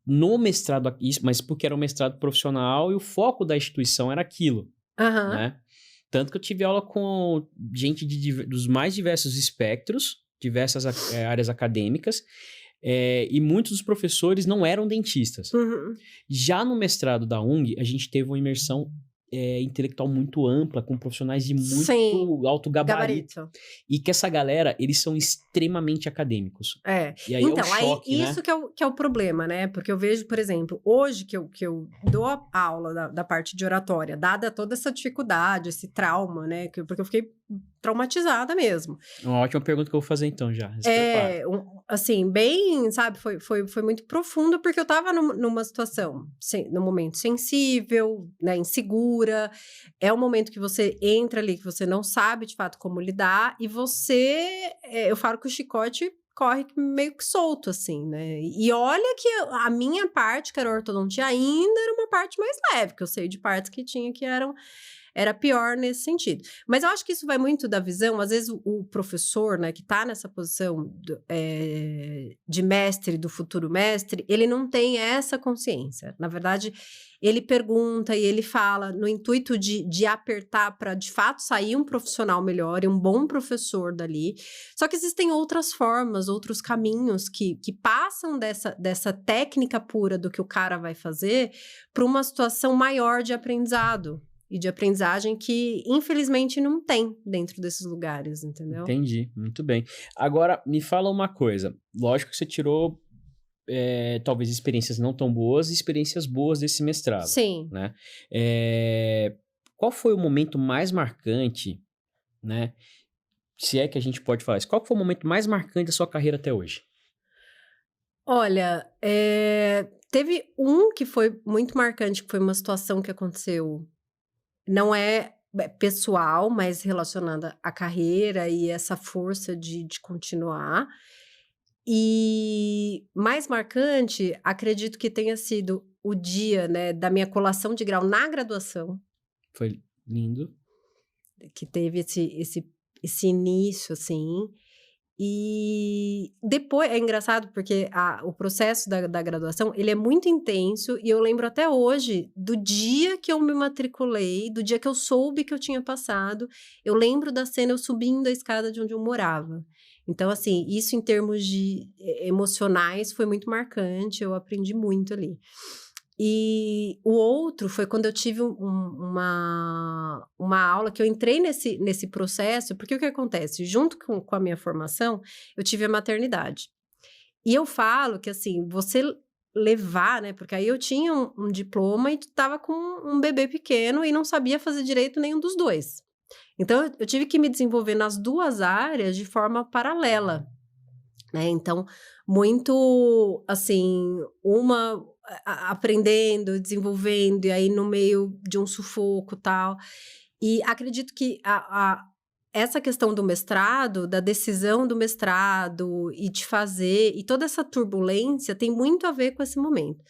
No mestrado, mas porque era um mestrado profissional e o foco da instituição era aquilo, né? Tanto que eu tive aula com gente dos mais diversos espectros, diversas áreas acadêmicas, e muitos dos professores não eram dentistas. Já no mestrado da UNG, a gente teve uma imersão intelectual muito ampla, com profissionais de muito alto gabarito. E que essa galera, eles são extremamente acadêmicos. E aí então, é um choque, aí, isso que é o problema, né? Porque eu vejo, por exemplo, hoje que eu dou a aula da parte de oratória, dada toda essa dificuldade, esse trauma, né? Porque eu fiquei traumatizada mesmo. Uma ótima pergunta que eu vou fazer então já. Assim, bem, sabe, foi muito profundo, porque eu tava numa situação, num momento sensível, né, insegura, é um momento que você entra ali, que você não sabe, de fato, como lidar, e eu falo que o chicote corre meio que solto, assim, né, e olha que a minha parte, que era ortodontia, ainda era uma parte mais leve, que eu sei de partes que tinha que era pior nesse sentido. Mas eu acho que isso vai muito da visão, às vezes o professor, né, que tá nessa posição de mestre, do futuro mestre, ele não tem essa consciência. Na verdade, ele pergunta e ele fala no intuito de apertar para, de fato, sair um profissional melhor e um bom professor dali. Só que existem outras formas, outros caminhos que passam dessa técnica pura do que o cara vai fazer para uma situação maior de aprendizado. E de aprendizagem que, infelizmente, não tem dentro desses lugares, entendeu? Entendi, muito bem. Agora, me fala uma coisa. Lógico que você tirou, talvez, experiências não tão boas e experiências boas desse mestrado. Sim. Né? Qual foi o momento mais marcante, né? Se é que a gente pode falar isso. Qual foi o momento mais marcante da sua carreira até hoje? Olha, teve um que foi muito marcante, que foi uma situação que aconteceu... Não é pessoal, mas relacionada à carreira e essa força de continuar. E mais marcante, acredito que tenha sido o dia, né, da minha colação de grau na graduação. Foi lindo. Que teve esse início, assim. E depois, é engraçado porque o processo da graduação, ele é muito intenso e eu lembro até hoje do dia que eu me matriculei, do dia que eu soube que eu tinha passado, eu lembro da cena eu subindo a escada de onde eu morava. Então, assim, isso em termos de emocionais foi muito marcante, eu aprendi muito ali. E o outro foi quando eu tive uma aula que eu entrei nesse processo, porque o que acontece? Junto com a minha formação, eu tive a maternidade. E eu falo que, assim, você levar, né? Porque aí eu tinha um diploma e estava com um bebê pequeno e não sabia fazer direito nenhum dos dois. Então, eu tive que me desenvolver nas duas áreas de forma paralela, né? Então, muito, assim, uma aprendendo, desenvolvendo, e aí no meio de um sufoco e tal. E acredito que essa questão do mestrado, da decisão do mestrado e de fazer, e toda essa turbulência tem muito a ver com esse momento,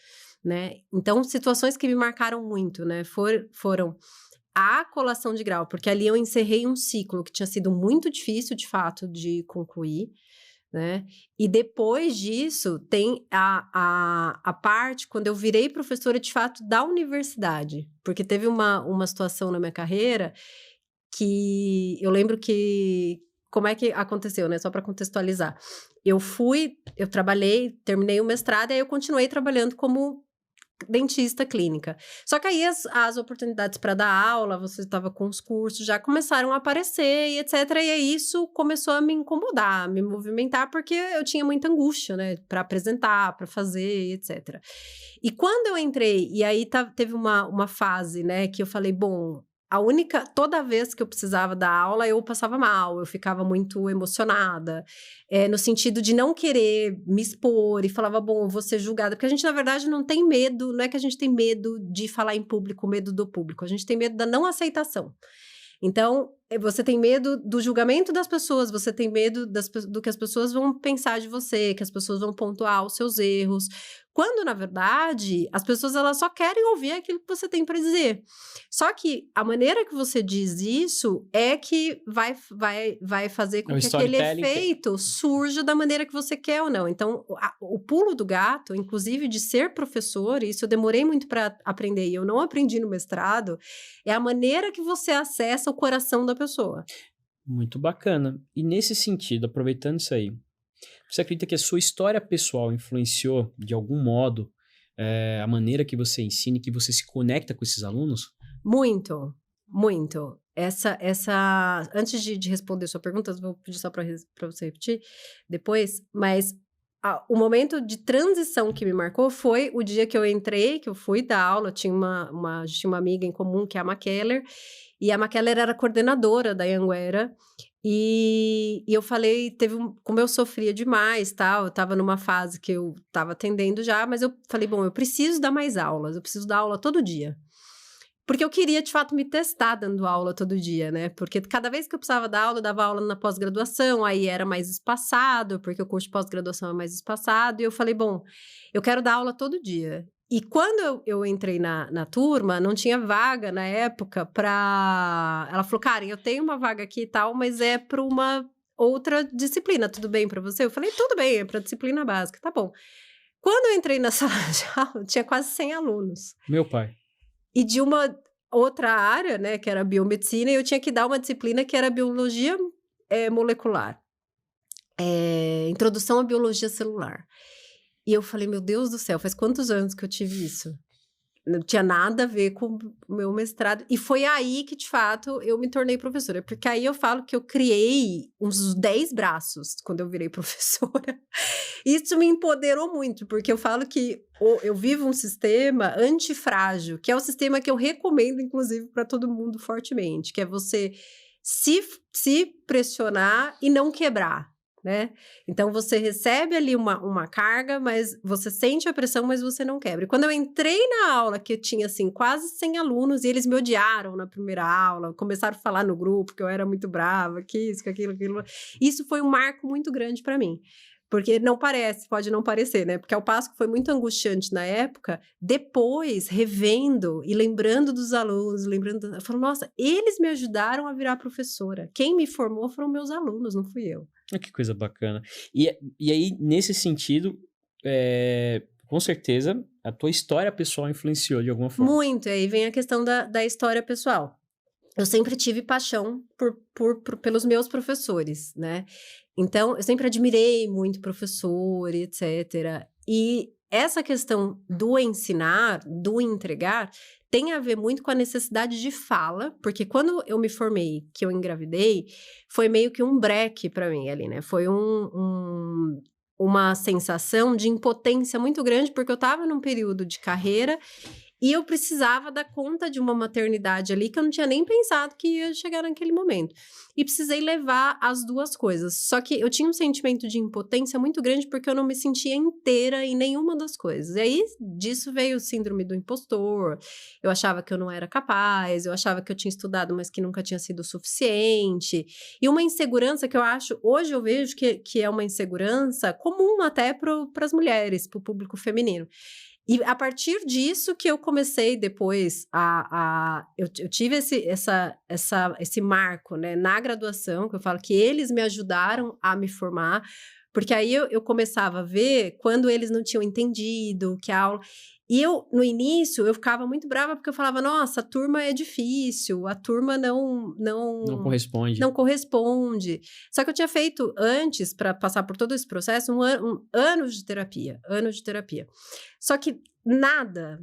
né? Então, situações que me marcaram muito, né? Foram a colação de grau, porque ali eu encerrei um ciclo que tinha sido muito difícil, de fato, de concluir, né? E depois disso, tem a parte quando eu virei professora, de fato, da universidade. Porque teve uma situação na minha carreira que eu lembro que... Como é que aconteceu, né? Só para contextualizar. Eu trabalhei, terminei o mestrado, e aí eu continuei trabalhando como dentista clínica. Só que aí as oportunidades para dar aula, você estava com os cursos, já começaram a aparecer e etc. E aí isso começou a me incomodar, a me movimentar, porque eu tinha muita angústia, né? Para apresentar, para fazer, etc. E quando eu entrei, e aí teve uma fase, né? Que eu falei, bom... Toda vez que eu precisava dar aula, eu passava mal, eu ficava muito emocionada, no sentido de não querer me expor e falava, bom, eu vou ser julgada, porque a gente, na verdade, não tem medo, não é que a gente tem medo de falar em público, medo do público, a gente tem medo da não aceitação. Então, você tem medo do julgamento das pessoas, você tem medo do que as pessoas vão pensar de você, que as pessoas vão pontuar os seus erros, quando, na verdade, as pessoas elas só querem ouvir aquilo que você tem para dizer. Só que a maneira que você diz isso é que vai fazer com que aquele efeito surja da maneira que você quer ou não. Então, o pulo do gato, inclusive de ser professor, isso eu demorei muito para aprender e eu não aprendi no mestrado, é a maneira que você acessa o coração da pessoa. Muito bacana. E nesse sentido, aproveitando isso aí, você acredita que a sua história pessoal influenciou, de algum modo, a maneira que você ensina e que você se conecta com esses alunos? Muito, muito. Antes de responder sua pergunta, vou pedir só para você repetir depois, mas o momento de transição que me marcou foi o dia que eu entrei, que eu fui dar aula, tinha uma amiga em comum, que é a McKellar, e a McKellar era coordenadora da Anhanguera, e eu falei, como eu sofria demais, tal, eu estava numa fase que eu estava atendendo já, mas eu falei, bom, eu preciso dar mais aulas, eu preciso dar aula todo dia. Porque eu queria, de fato, me testar dando aula todo dia, né? Porque cada vez que eu precisava dar aula, eu dava aula na pós-graduação, aí era mais espaçado, porque o curso de pós-graduação é mais espaçado, e eu falei, bom, eu quero dar aula todo dia. E quando eu entrei na turma, não tinha vaga na época para... Ela falou, Karen, eu tenho uma vaga aqui e tal, mas é para uma outra disciplina, tudo bem para você? Eu falei, tudo bem, é para disciplina básica, tá bom. Quando eu entrei na sala de aula, tinha quase 100 alunos. Meu pai. E de uma outra área, né, que era biomedicina, e eu tinha que dar uma disciplina que era biologia molecular. Introdução à biologia celular. E eu falei, meu Deus do céu, faz quantos anos que eu tive isso? Não tinha nada a ver com o meu mestrado. E foi aí que, de fato, eu me tornei professora. Porque aí eu falo que eu criei uns 10 braços quando eu virei professora. Isso me empoderou muito, porque eu falo que eu vivo um sistema antifrágil, que é o sistema que eu recomendo, inclusive, para todo mundo fortemente, que é você se pressionar e não quebrar. Né? Então, você recebe ali uma carga, mas você sente a pressão, mas você não quebra. E quando eu entrei na aula, que eu tinha, assim, quase 100 alunos, e eles me odiaram na primeira aula, começaram a falar no grupo que eu era muito brava, que isso, que aquilo. Isso foi um marco muito grande para mim. Porque não parece, pode não parecer, né? Porque ao passo que foi muito angustiante na época, depois, revendo e lembrando dos alunos, eu falo, nossa, eles me ajudaram a virar professora. Quem me formou foram meus alunos, não fui eu. Que coisa bacana. E aí, nesse sentido, com certeza, a tua história pessoal influenciou de alguma forma. Muito, e aí vem a questão da história pessoal. Eu sempre tive paixão pelos meus professores, né? Então, eu sempre admirei muito professor, etc. E essa questão do ensinar, do entregar, tem a ver muito com a necessidade de fala, porque quando eu me formei, que eu engravidei, foi meio que um breque para mim ali, né? Foi uma sensação de impotência muito grande, porque eu estava num período de carreira e eu precisava dar conta de uma maternidade ali que eu não tinha nem pensado que ia chegar naquele momento. E precisei levar as duas coisas. Só que eu tinha um sentimento de impotência muito grande porque eu não me sentia inteira em nenhuma das coisas. E aí, disso veio o síndrome do impostor. Eu achava que eu não era capaz, eu achava que eu tinha estudado, mas que nunca tinha sido o suficiente. E uma insegurança que eu acho, hoje eu vejo que é uma insegurança comum até para as mulheres, para o público feminino. E a partir disso que eu comecei depois eu tive esse marco, né, na graduação, que eu falo que eles me ajudaram a me formar, porque aí eu começava a ver quando eles não tinham entendido que a aula... E no início, eu ficava muito brava porque eu falava, nossa, a turma é difícil, a turma não corresponde. Não corresponde. Só que eu tinha feito antes, para passar por todo esse processo, anos de terapia. Só que nada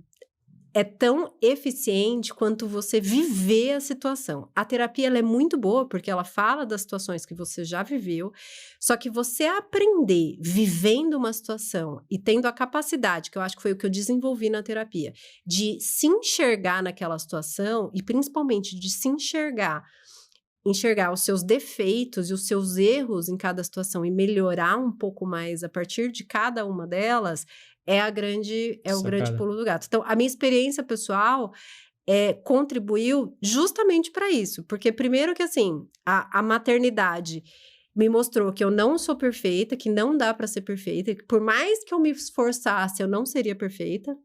é tão eficiente quanto você viver a situação. A terapia, ela é muito boa, porque ela fala das situações que você já viveu, só que você aprender vivendo uma situação e tendo a capacidade, que eu acho que foi o que eu desenvolvi na terapia, de se enxergar naquela situação e principalmente de se enxergar os seus defeitos e os seus erros em cada situação e melhorar um pouco mais a partir de cada uma delas, é o grande pulo do gato. Então, a minha experiência pessoal contribuiu justamente para isso. Porque, primeiro que, assim, a maternidade me mostrou que eu não sou perfeita, que não dá para ser perfeita, que por mais que eu me esforçasse, eu não seria perfeita,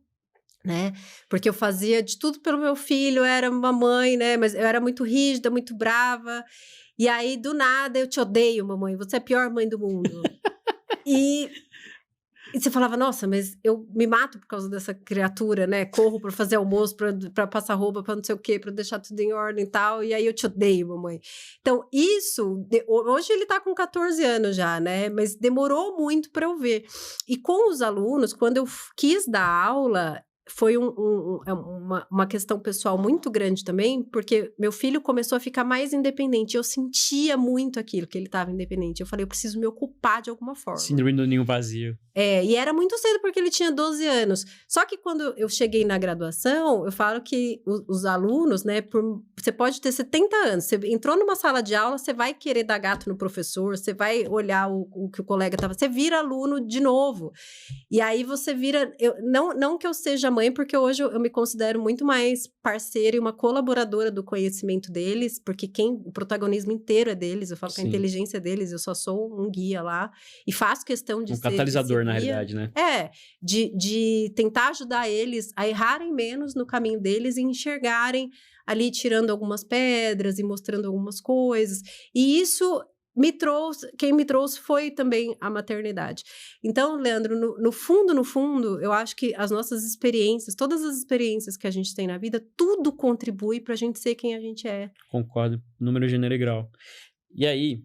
né? Porque eu fazia de tudo pelo meu filho, era uma mãe, né? Mas eu era muito rígida, muito brava. E aí, do nada, eu te odeio, mamãe. Você é a pior mãe do mundo. E você falava, nossa, mas eu me mato por causa dessa criatura, né? Corro para fazer almoço, para passar roupa, para não sei o quê, para deixar tudo em ordem e tal. E aí eu te odeio, mamãe. Então, isso... Hoje ele tá com 14 anos já, né? Mas demorou muito para eu ver. E com os alunos, quando eu quis dar aula... Foi uma questão pessoal muito grande também, porque meu filho começou a ficar mais independente. Eu sentia muito aquilo, que ele estava independente. Eu falei, eu preciso me ocupar de alguma forma. Síndrome do ninho vazio. E era muito cedo porque ele tinha 12 anos. Só que quando eu cheguei na graduação, eu falo que os alunos, né, você pode ter 70 anos, você entrou numa sala de aula, você vai querer dar gato no professor, você vai olhar o que o colega estava... Você vira aluno de novo. E aí você vira... Não que eu seja mãe, porque hoje eu me considero muito mais parceira e uma colaboradora do conhecimento deles, porque o protagonismo inteiro é deles. Eu falo que a inteligência deles, eu só sou um guia lá. E faço questão de ser... catalisador, na realidade, né? De tentar ajudar eles a errarem menos no caminho deles e enxergarem ali, tirando algumas pedras e mostrando algumas coisas. E isso quem me trouxe foi também a maternidade. Então, Leandro, no fundo, eu acho que as nossas experiências, todas as experiências que a gente tem na vida, tudo contribui pra gente ser quem a gente é. Concordo, número, gênero e grau. E aí,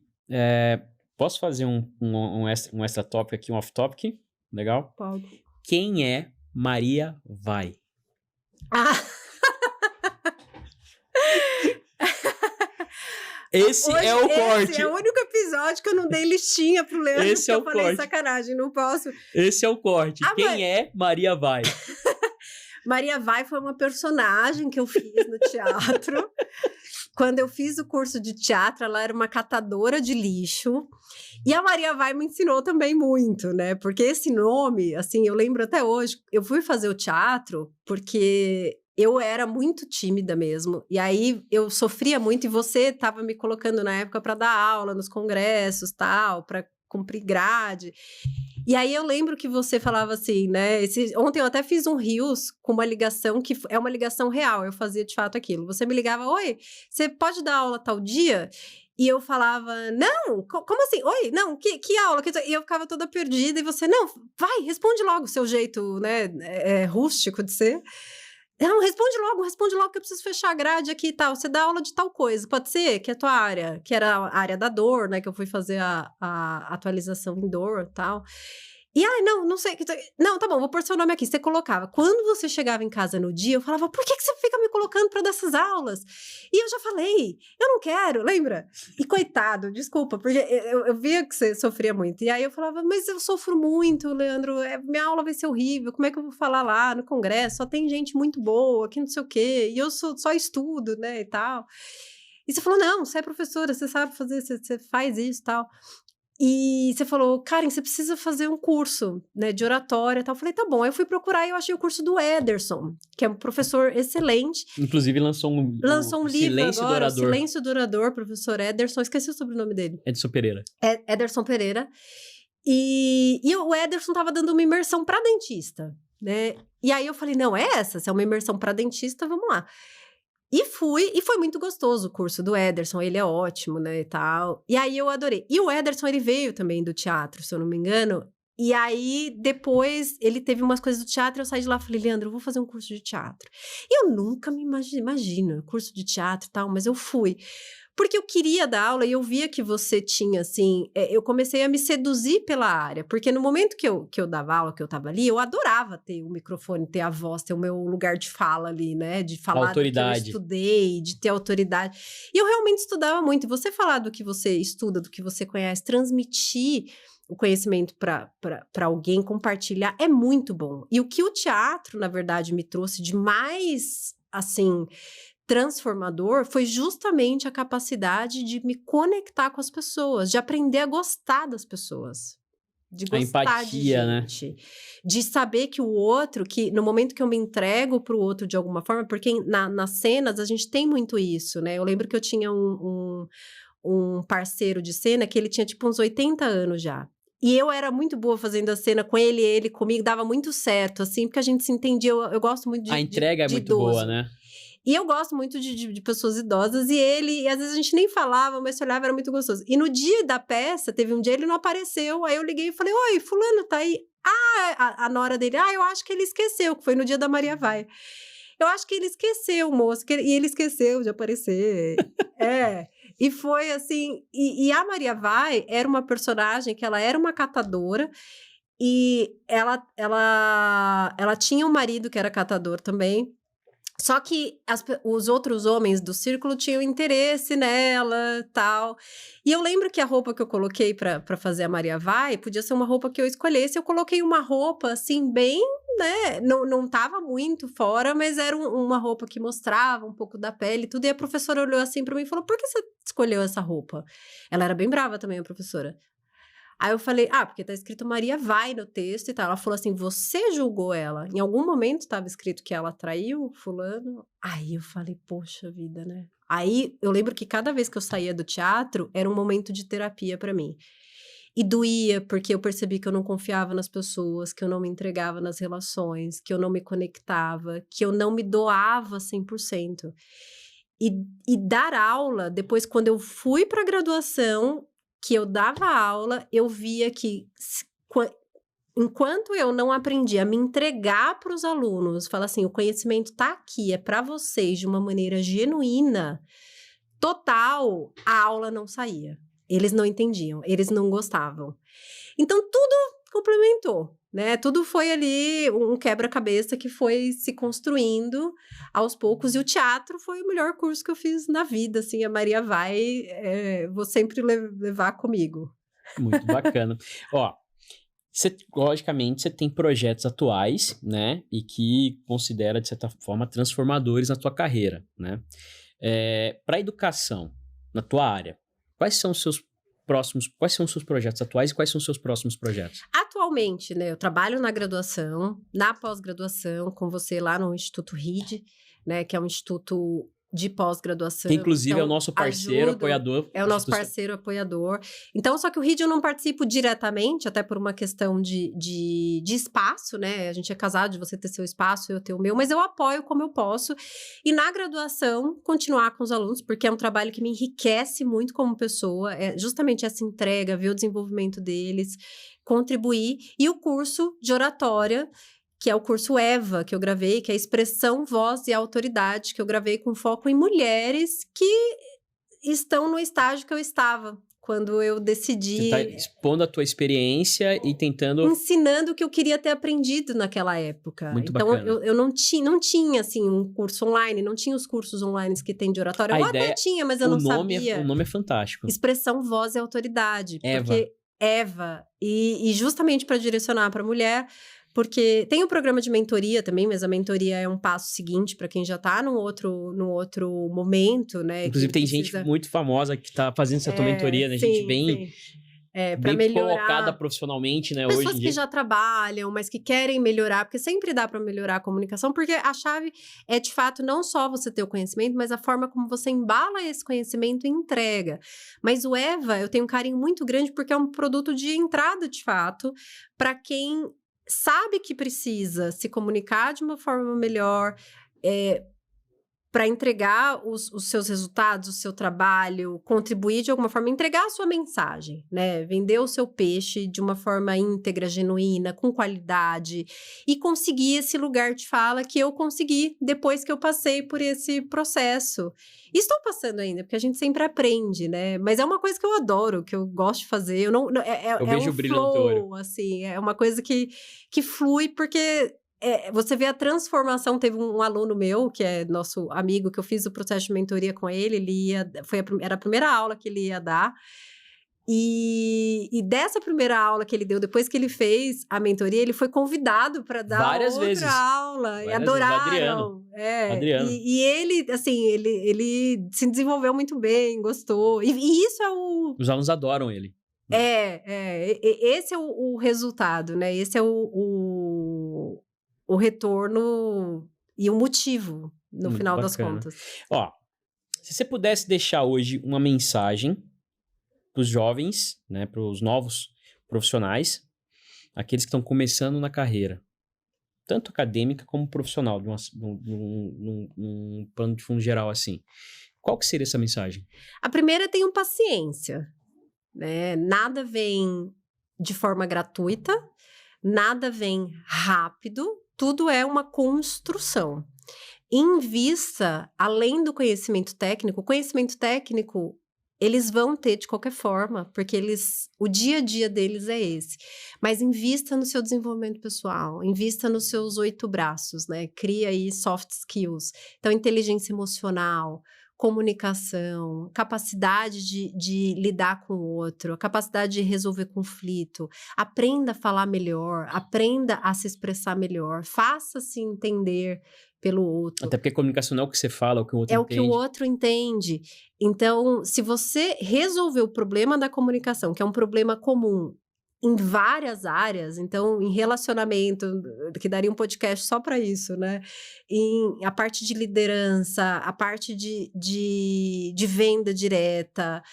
posso fazer um extra topic aqui, um off topic? Legal? Pode. Quem é Maria Vai? Esse é o corte. Esse é o único episódio que eu não dei listinha pro Leandro, Esse é o falei corte. Sacanagem, não posso. Esse é o corte. Quem é Maria Vai? Maria Vai foi uma personagem que eu fiz no teatro. Quando eu fiz o curso de teatro, ela era uma catadora de lixo. E a Maria Vai me ensinou também muito, né? Porque esse nome, assim, eu lembro até hoje, eu fui fazer o teatro porque eu era muito tímida mesmo. E aí eu sofria muito e você estava me colocando na época para dar aula nos congressos, tal, para cumprir grade. E aí eu lembro que você falava assim, né? Ontem eu até fiz um Reels com uma ligação que é uma ligação real. Eu fazia de fato aquilo. Você me ligava, oi, você pode dar aula tal dia? E eu falava, não, como assim? Oi, não, que aula? E eu ficava toda perdida. E você, não, vai, responde logo o seu jeito, né, rústico de ser. Não, responde logo que eu preciso fechar a grade aqui e tal. Você dá aula de tal coisa, pode ser? Que é a tua área, que era a área da dor, né? Que eu fui fazer a atualização em dor e tal. E, não sei. Não, tá bom, vou pôr seu nome aqui. Você colocava. Quando você chegava em casa no dia, eu falava, por que você fica me colocando pra dar essas aulas? E eu já falei, eu não quero, lembra? E coitado, desculpa, porque eu via que você sofria muito. E aí eu falava, mas eu sofro muito, Leandro, minha aula vai ser horrível, como é que eu vou falar lá no congresso? Só tem gente muito boa, que não sei o quê, e eu só estudo, né, e tal. E você falou, não, você é professora, você sabe fazer, você faz isso e tal. E você falou, Karen, você precisa fazer um curso, né, de oratória e tal. Eu falei, tá bom. Aí eu fui procurar e eu achei o curso do Ederson, que é um professor excelente. Inclusive lançou um livro Silêncio agora, do Orador. O Silêncio do Orador, professor Ederson. Esqueci o sobrenome dele. Ederson Pereira. Ederson Pereira. E o Ederson tava dando uma imersão para dentista, né? E aí eu falei, não, se é uma imersão para dentista, vamos lá. E fui, e foi muito gostoso o curso do Ederson, ele é ótimo, né, e tal. E aí eu adorei. E o Ederson, ele veio também do teatro, se eu não me engano. E aí, depois, ele teve umas coisas do teatro, eu saí de lá e falei, Leandro, eu vou fazer um curso de teatro. E eu nunca me imagino, curso de teatro e tal, mas eu fui. Porque eu queria dar aula e eu via que você tinha, assim... eu comecei a me seduzir pela área. Porque no momento que eu dava aula, que eu tava ali, eu adorava ter o microfone, ter a voz, ter o meu lugar de fala ali, né? De falar do que eu estudei, de ter autoridade. E eu realmente estudava muito. E você falar do que você estuda, do que você conhece, transmitir o conhecimento para alguém, compartilhar, é muito bom. E o que o teatro, na verdade, me trouxe de mais, assim... transformador foi justamente a capacidade de me conectar com as pessoas, de aprender a gostar das pessoas, de gostar empatia, de gente, né? De saber que o outro, que no momento que eu me entrego pro outro de alguma forma, porque nas cenas a gente tem muito isso, né? Eu lembro que eu tinha um parceiro de cena que ele tinha tipo uns 80 anos já. E eu era muito boa fazendo a cena com ele comigo, dava muito certo, assim, porque a gente se entendia. Eu gosto muito de a entrega é muito idoso. boa, né? E eu gosto muito de pessoas idosas, e às vezes a gente nem falava, mas se olhava, era muito gostoso. E no dia da peça, teve um dia, ele não apareceu, aí eu liguei e falei, oi, fulano, tá aí? A nora dele, eu acho que ele esqueceu, que foi no dia da Maria Vai. Eu acho que ele esqueceu, moço, e ele esqueceu de aparecer. E foi assim, e a Maria Vai era uma personagem que ela era uma catadora, e ela tinha um marido que era catador também. Só que os outros homens do círculo tinham interesse nela, tal. E eu lembro que a roupa que eu coloquei pra fazer a Maria Vai, podia ser uma roupa que eu escolhesse. Eu coloquei uma roupa, assim, bem, né? Não tava muito fora, mas era uma roupa que mostrava um pouco da pele e tudo. E a professora olhou assim pra mim e falou, por que você escolheu essa roupa? Ela era bem brava também, a professora. Aí eu falei, porque tá escrito Maria Vai no texto e tal. Ela falou assim, você julgou ela? Em algum momento estava escrito que ela traiu fulano? Aí eu falei, poxa vida, né? Aí eu lembro que cada vez que eu saía do teatro, era um momento de terapia pra mim. E doía, porque eu percebi que eu não confiava nas pessoas, que eu não me entregava nas relações, que eu não me conectava, que eu não me doava 100%. E dar aula, depois quando eu fui pra graduação... que eu dava aula, eu via que enquanto eu não aprendi a me entregar para os alunos, falar assim, o conhecimento está aqui, é para vocês de uma maneira genuína, total, a aula não saía. Eles não entendiam, eles não gostavam. Então, tudo complementou, né? Tudo foi ali um quebra-cabeça que foi se construindo aos poucos. E o teatro foi o melhor curso que eu fiz na vida, assim. A Maria Vai, vou sempre levar comigo. Muito bacana. Ó, logicamente, você tem projetos atuais, né? E que considera, de certa forma, transformadores na tua carreira, né? Para a educação, na tua área, quais são os seus projetos atuais e quais são os seus próximos projetos? Atualmente, né, eu trabalho na graduação, na pós-graduação, com você lá no Instituto RID, né, que é um instituto de pós-graduação. Que inclusive então, é o nosso parceiro, apoiador. É o nosso parceiro apoiador. Então, só que o RID eu não participo diretamente, até por uma questão de espaço, né? A gente é casado, de você ter seu espaço, eu ter o meu, mas eu apoio como eu posso. E na graduação, continuar com os alunos, porque é um trabalho que me enriquece muito como pessoa, é justamente essa entrega, ver o desenvolvimento deles, contribuir. E o curso de oratória, que é o curso EVA, que eu gravei, que é Expressão, Voz e Autoridade, que eu gravei com foco em mulheres que estão no estágio que eu estava, quando eu decidi... Você tá expondo a tua experiência e tentando... Ensinando o que eu queria ter aprendido naquela época. Muito então, bacana. eu não tinha, assim, um curso online, não tinha os cursos online que tem de oratória. Eu até tinha, mas eu não sabia. O nome é fantástico. Expressão, Voz e Autoridade. EVA. Porque EVA. E justamente para direcionar para a mulher... Porque tem o programa de mentoria também, mas a mentoria é um passo seguinte para quem já está num outro momento, né? Inclusive, tem gente muito famosa que está fazendo essa tua mentoria, né? Sim, gente bem colocada profissionalmente, né? Pessoas hoje em que dia. já trabalham, mas que querem melhorar, porque sempre dá para melhorar a comunicação, porque a chave é, de fato, não só você ter o conhecimento, mas a forma como você embala esse conhecimento e entrega. Mas o EVA, eu tenho um carinho muito grande, porque é um produto de entrada, de fato, para quem... sabe que precisa se comunicar de uma forma melhor, para entregar os seus resultados, o seu trabalho, contribuir de alguma forma, entregar a sua mensagem, né? Vender o seu peixe de uma forma íntegra, genuína, com qualidade, e conseguir esse lugar de fala que eu consegui depois que eu passei por esse processo. E estou passando ainda, porque a gente sempre aprende, né? Mas é uma coisa que eu adoro, que eu gosto de fazer. Eu vejo o brilho no teu olho. assim, é uma coisa que flui, porque... você vê a transformação. Teve um aluno meu, que é nosso amigo, que eu fiz o processo de mentoria com ele, era a primeira aula que ele ia dar, e dessa primeira aula que ele deu, depois que ele fez a mentoria, ele foi convidado para dar várias vezes. aula, e adoraram. Adriano. E ele, assim, ele se desenvolveu muito bem, gostou, e isso é o... Os alunos adoram ele. Esse é o resultado, né? Esse é o retorno e o motivo, no Muito final bacana. das contas. Ó, se você pudesse deixar hoje uma mensagem para os jovens, né, para os novos profissionais, aqueles que estão começando na carreira, tanto acadêmica como profissional, num plano de fundo geral assim, qual que seria essa mensagem? A primeira é: tenham paciência, né? Nada vem de forma gratuita, nada vem rápido, tudo é uma construção. Invista, além do conhecimento técnico, o conhecimento técnico eles vão ter de qualquer forma, porque o dia a dia deles é esse. Mas invista no seu desenvolvimento pessoal, invista nos seus 8 braços, né? Cria aí soft skills. Então, inteligência emocional, comunicação, capacidade de lidar com o outro, a capacidade de resolver conflito, aprenda a falar melhor, aprenda a se expressar melhor, faça-se entender pelo outro. Até porque comunicação não é o que você fala, é o que o outro entende. É o que o outro entende. Então, se você resolver o problema da comunicação, que é um problema comum em várias áreas, então, em relacionamento, que daria um podcast só para isso, né? A parte de liderança, a parte de venda direta,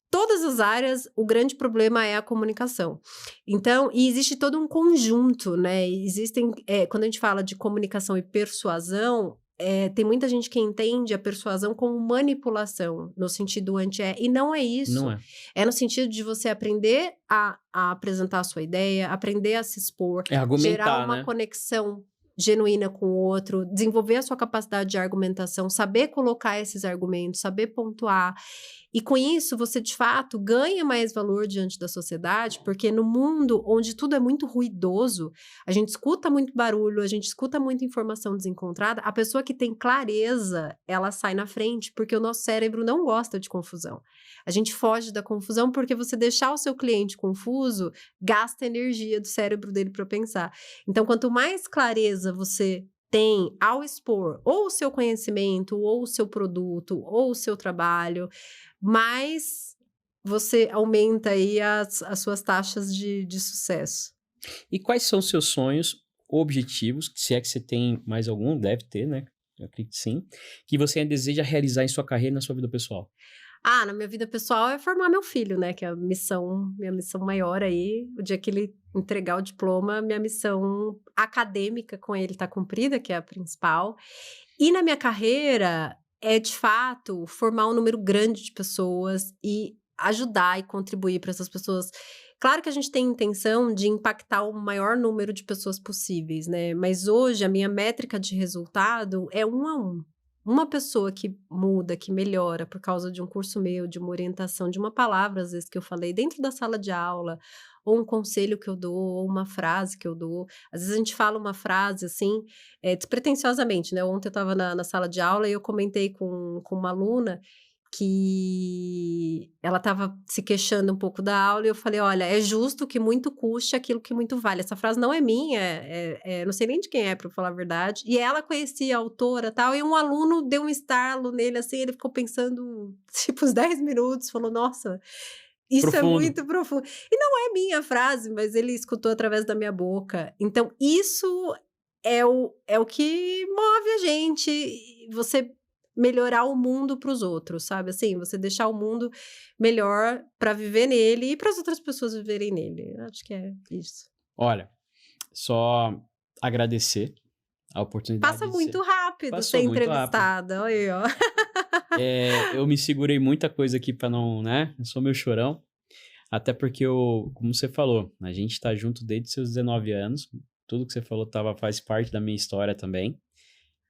todas as áreas, o grande problema é a comunicação. Então, e existe todo um conjunto, né? Existem, quando a gente fala de comunicação e persuasão, tem muita gente que entende a persuasão como manipulação, no sentido e não é isso. Não é. É no sentido de você aprender a apresentar a sua ideia, aprender a se expor, argumentar, gerar uma conexão genuína com o outro, desenvolver a sua capacidade de argumentação, saber colocar esses argumentos, saber pontuar. E com isso, você, de fato, ganha mais valor diante da sociedade, porque no mundo onde tudo é muito ruidoso, a gente escuta muito barulho, a gente escuta muita informação desencontrada, a pessoa que tem clareza, ela sai na frente, porque o nosso cérebro não gosta de confusão. A gente foge da confusão porque você deixar o seu cliente confuso, gasta a energia do cérebro dele para pensar. Então, quanto mais clareza você tem ao expor ou o seu conhecimento, ou o seu produto, ou o seu trabalho, mais você aumenta aí as suas taxas de sucesso. E quais são os seus sonhos, objetivos, se é que você tem mais algum, deve ter, né? eu acredito que sim, que você deseja realizar em sua carreira e na sua vida pessoal? Na minha vida pessoal é formar meu filho, né? Que é minha missão maior aí. O dia que ele entregar o diploma, minha missão acadêmica com ele tá cumprida, que é a principal. E na minha carreira é, de fato, formar um número grande de pessoas e ajudar e contribuir para essas pessoas. Claro que a gente tem intenção de impactar o maior número de pessoas possíveis, né? Mas hoje a minha métrica de resultado é 1 a 1. Uma pessoa que muda, que melhora por causa de um curso meu, de uma orientação, de uma palavra, às vezes, que eu falei dentro da sala de aula, ou um conselho que eu dou, ou uma frase que eu dou. Às vezes a gente fala uma frase assim, despretensiosamente, né? Ontem eu estava na sala de aula e eu comentei com uma aluna que ela estava se queixando um pouco da aula e eu falei, olha, é justo que muito custe aquilo que muito vale. Essa frase não é minha, não sei nem de quem é, para falar a verdade. E ela conhecia a autora e tal, e um aluno deu um estalo nele, assim, ele ficou pensando, tipo, uns 10 minutos, falou, nossa, isso é Profundo. muito profundo. E não é minha frase, mas ele escutou através da minha boca. Então, isso é o que move a gente, você melhorar o mundo para os outros, sabe? Assim, você deixar o mundo melhor para viver nele e para as outras pessoas viverem nele. Eu acho que é isso. Olha, só agradecer a oportunidade Passa de muito rápido Passou ser muito entrevistada. Olha aí, ó. Eu me segurei muita coisa aqui pra não, né? Eu sou meu chorão. Até porque como você falou, a gente tá junto desde seus 19 anos. Tudo que você falou faz parte da minha história também.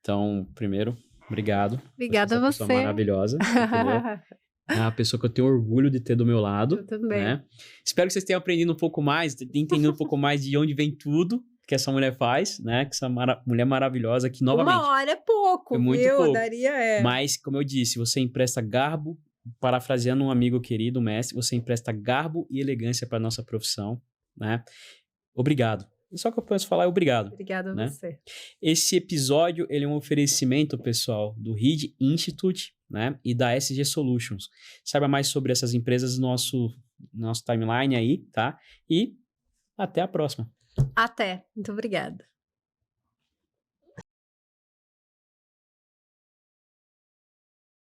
Então, primeiro, obrigado. Obrigada a Você é uma pessoa você. maravilhosa, entendeu? É uma pessoa que eu tenho orgulho de ter do meu lado. Eu também. Né? Espero que vocês tenham aprendido um pouco mais, entendido um pouco mais de onde vem tudo que essa mulher faz, né? Que essa mulher maravilhosa que, novamente... 1 hora é pouco, é muito viu? pouco. Daria, Mas, como eu disse, você empresta garbo, parafraseando um amigo querido, um mestre, você empresta garbo e elegância para nossa profissão, né? Obrigado. Só que eu posso falar é obrigado. Obrigada a né? você. Esse episódio, ele é um oferecimento, pessoal, do Reed Institute, né? E da SG Solutions. Saiba mais sobre essas empresas no nosso timeline aí, tá? E até a próxima. Até. Muito obrigada.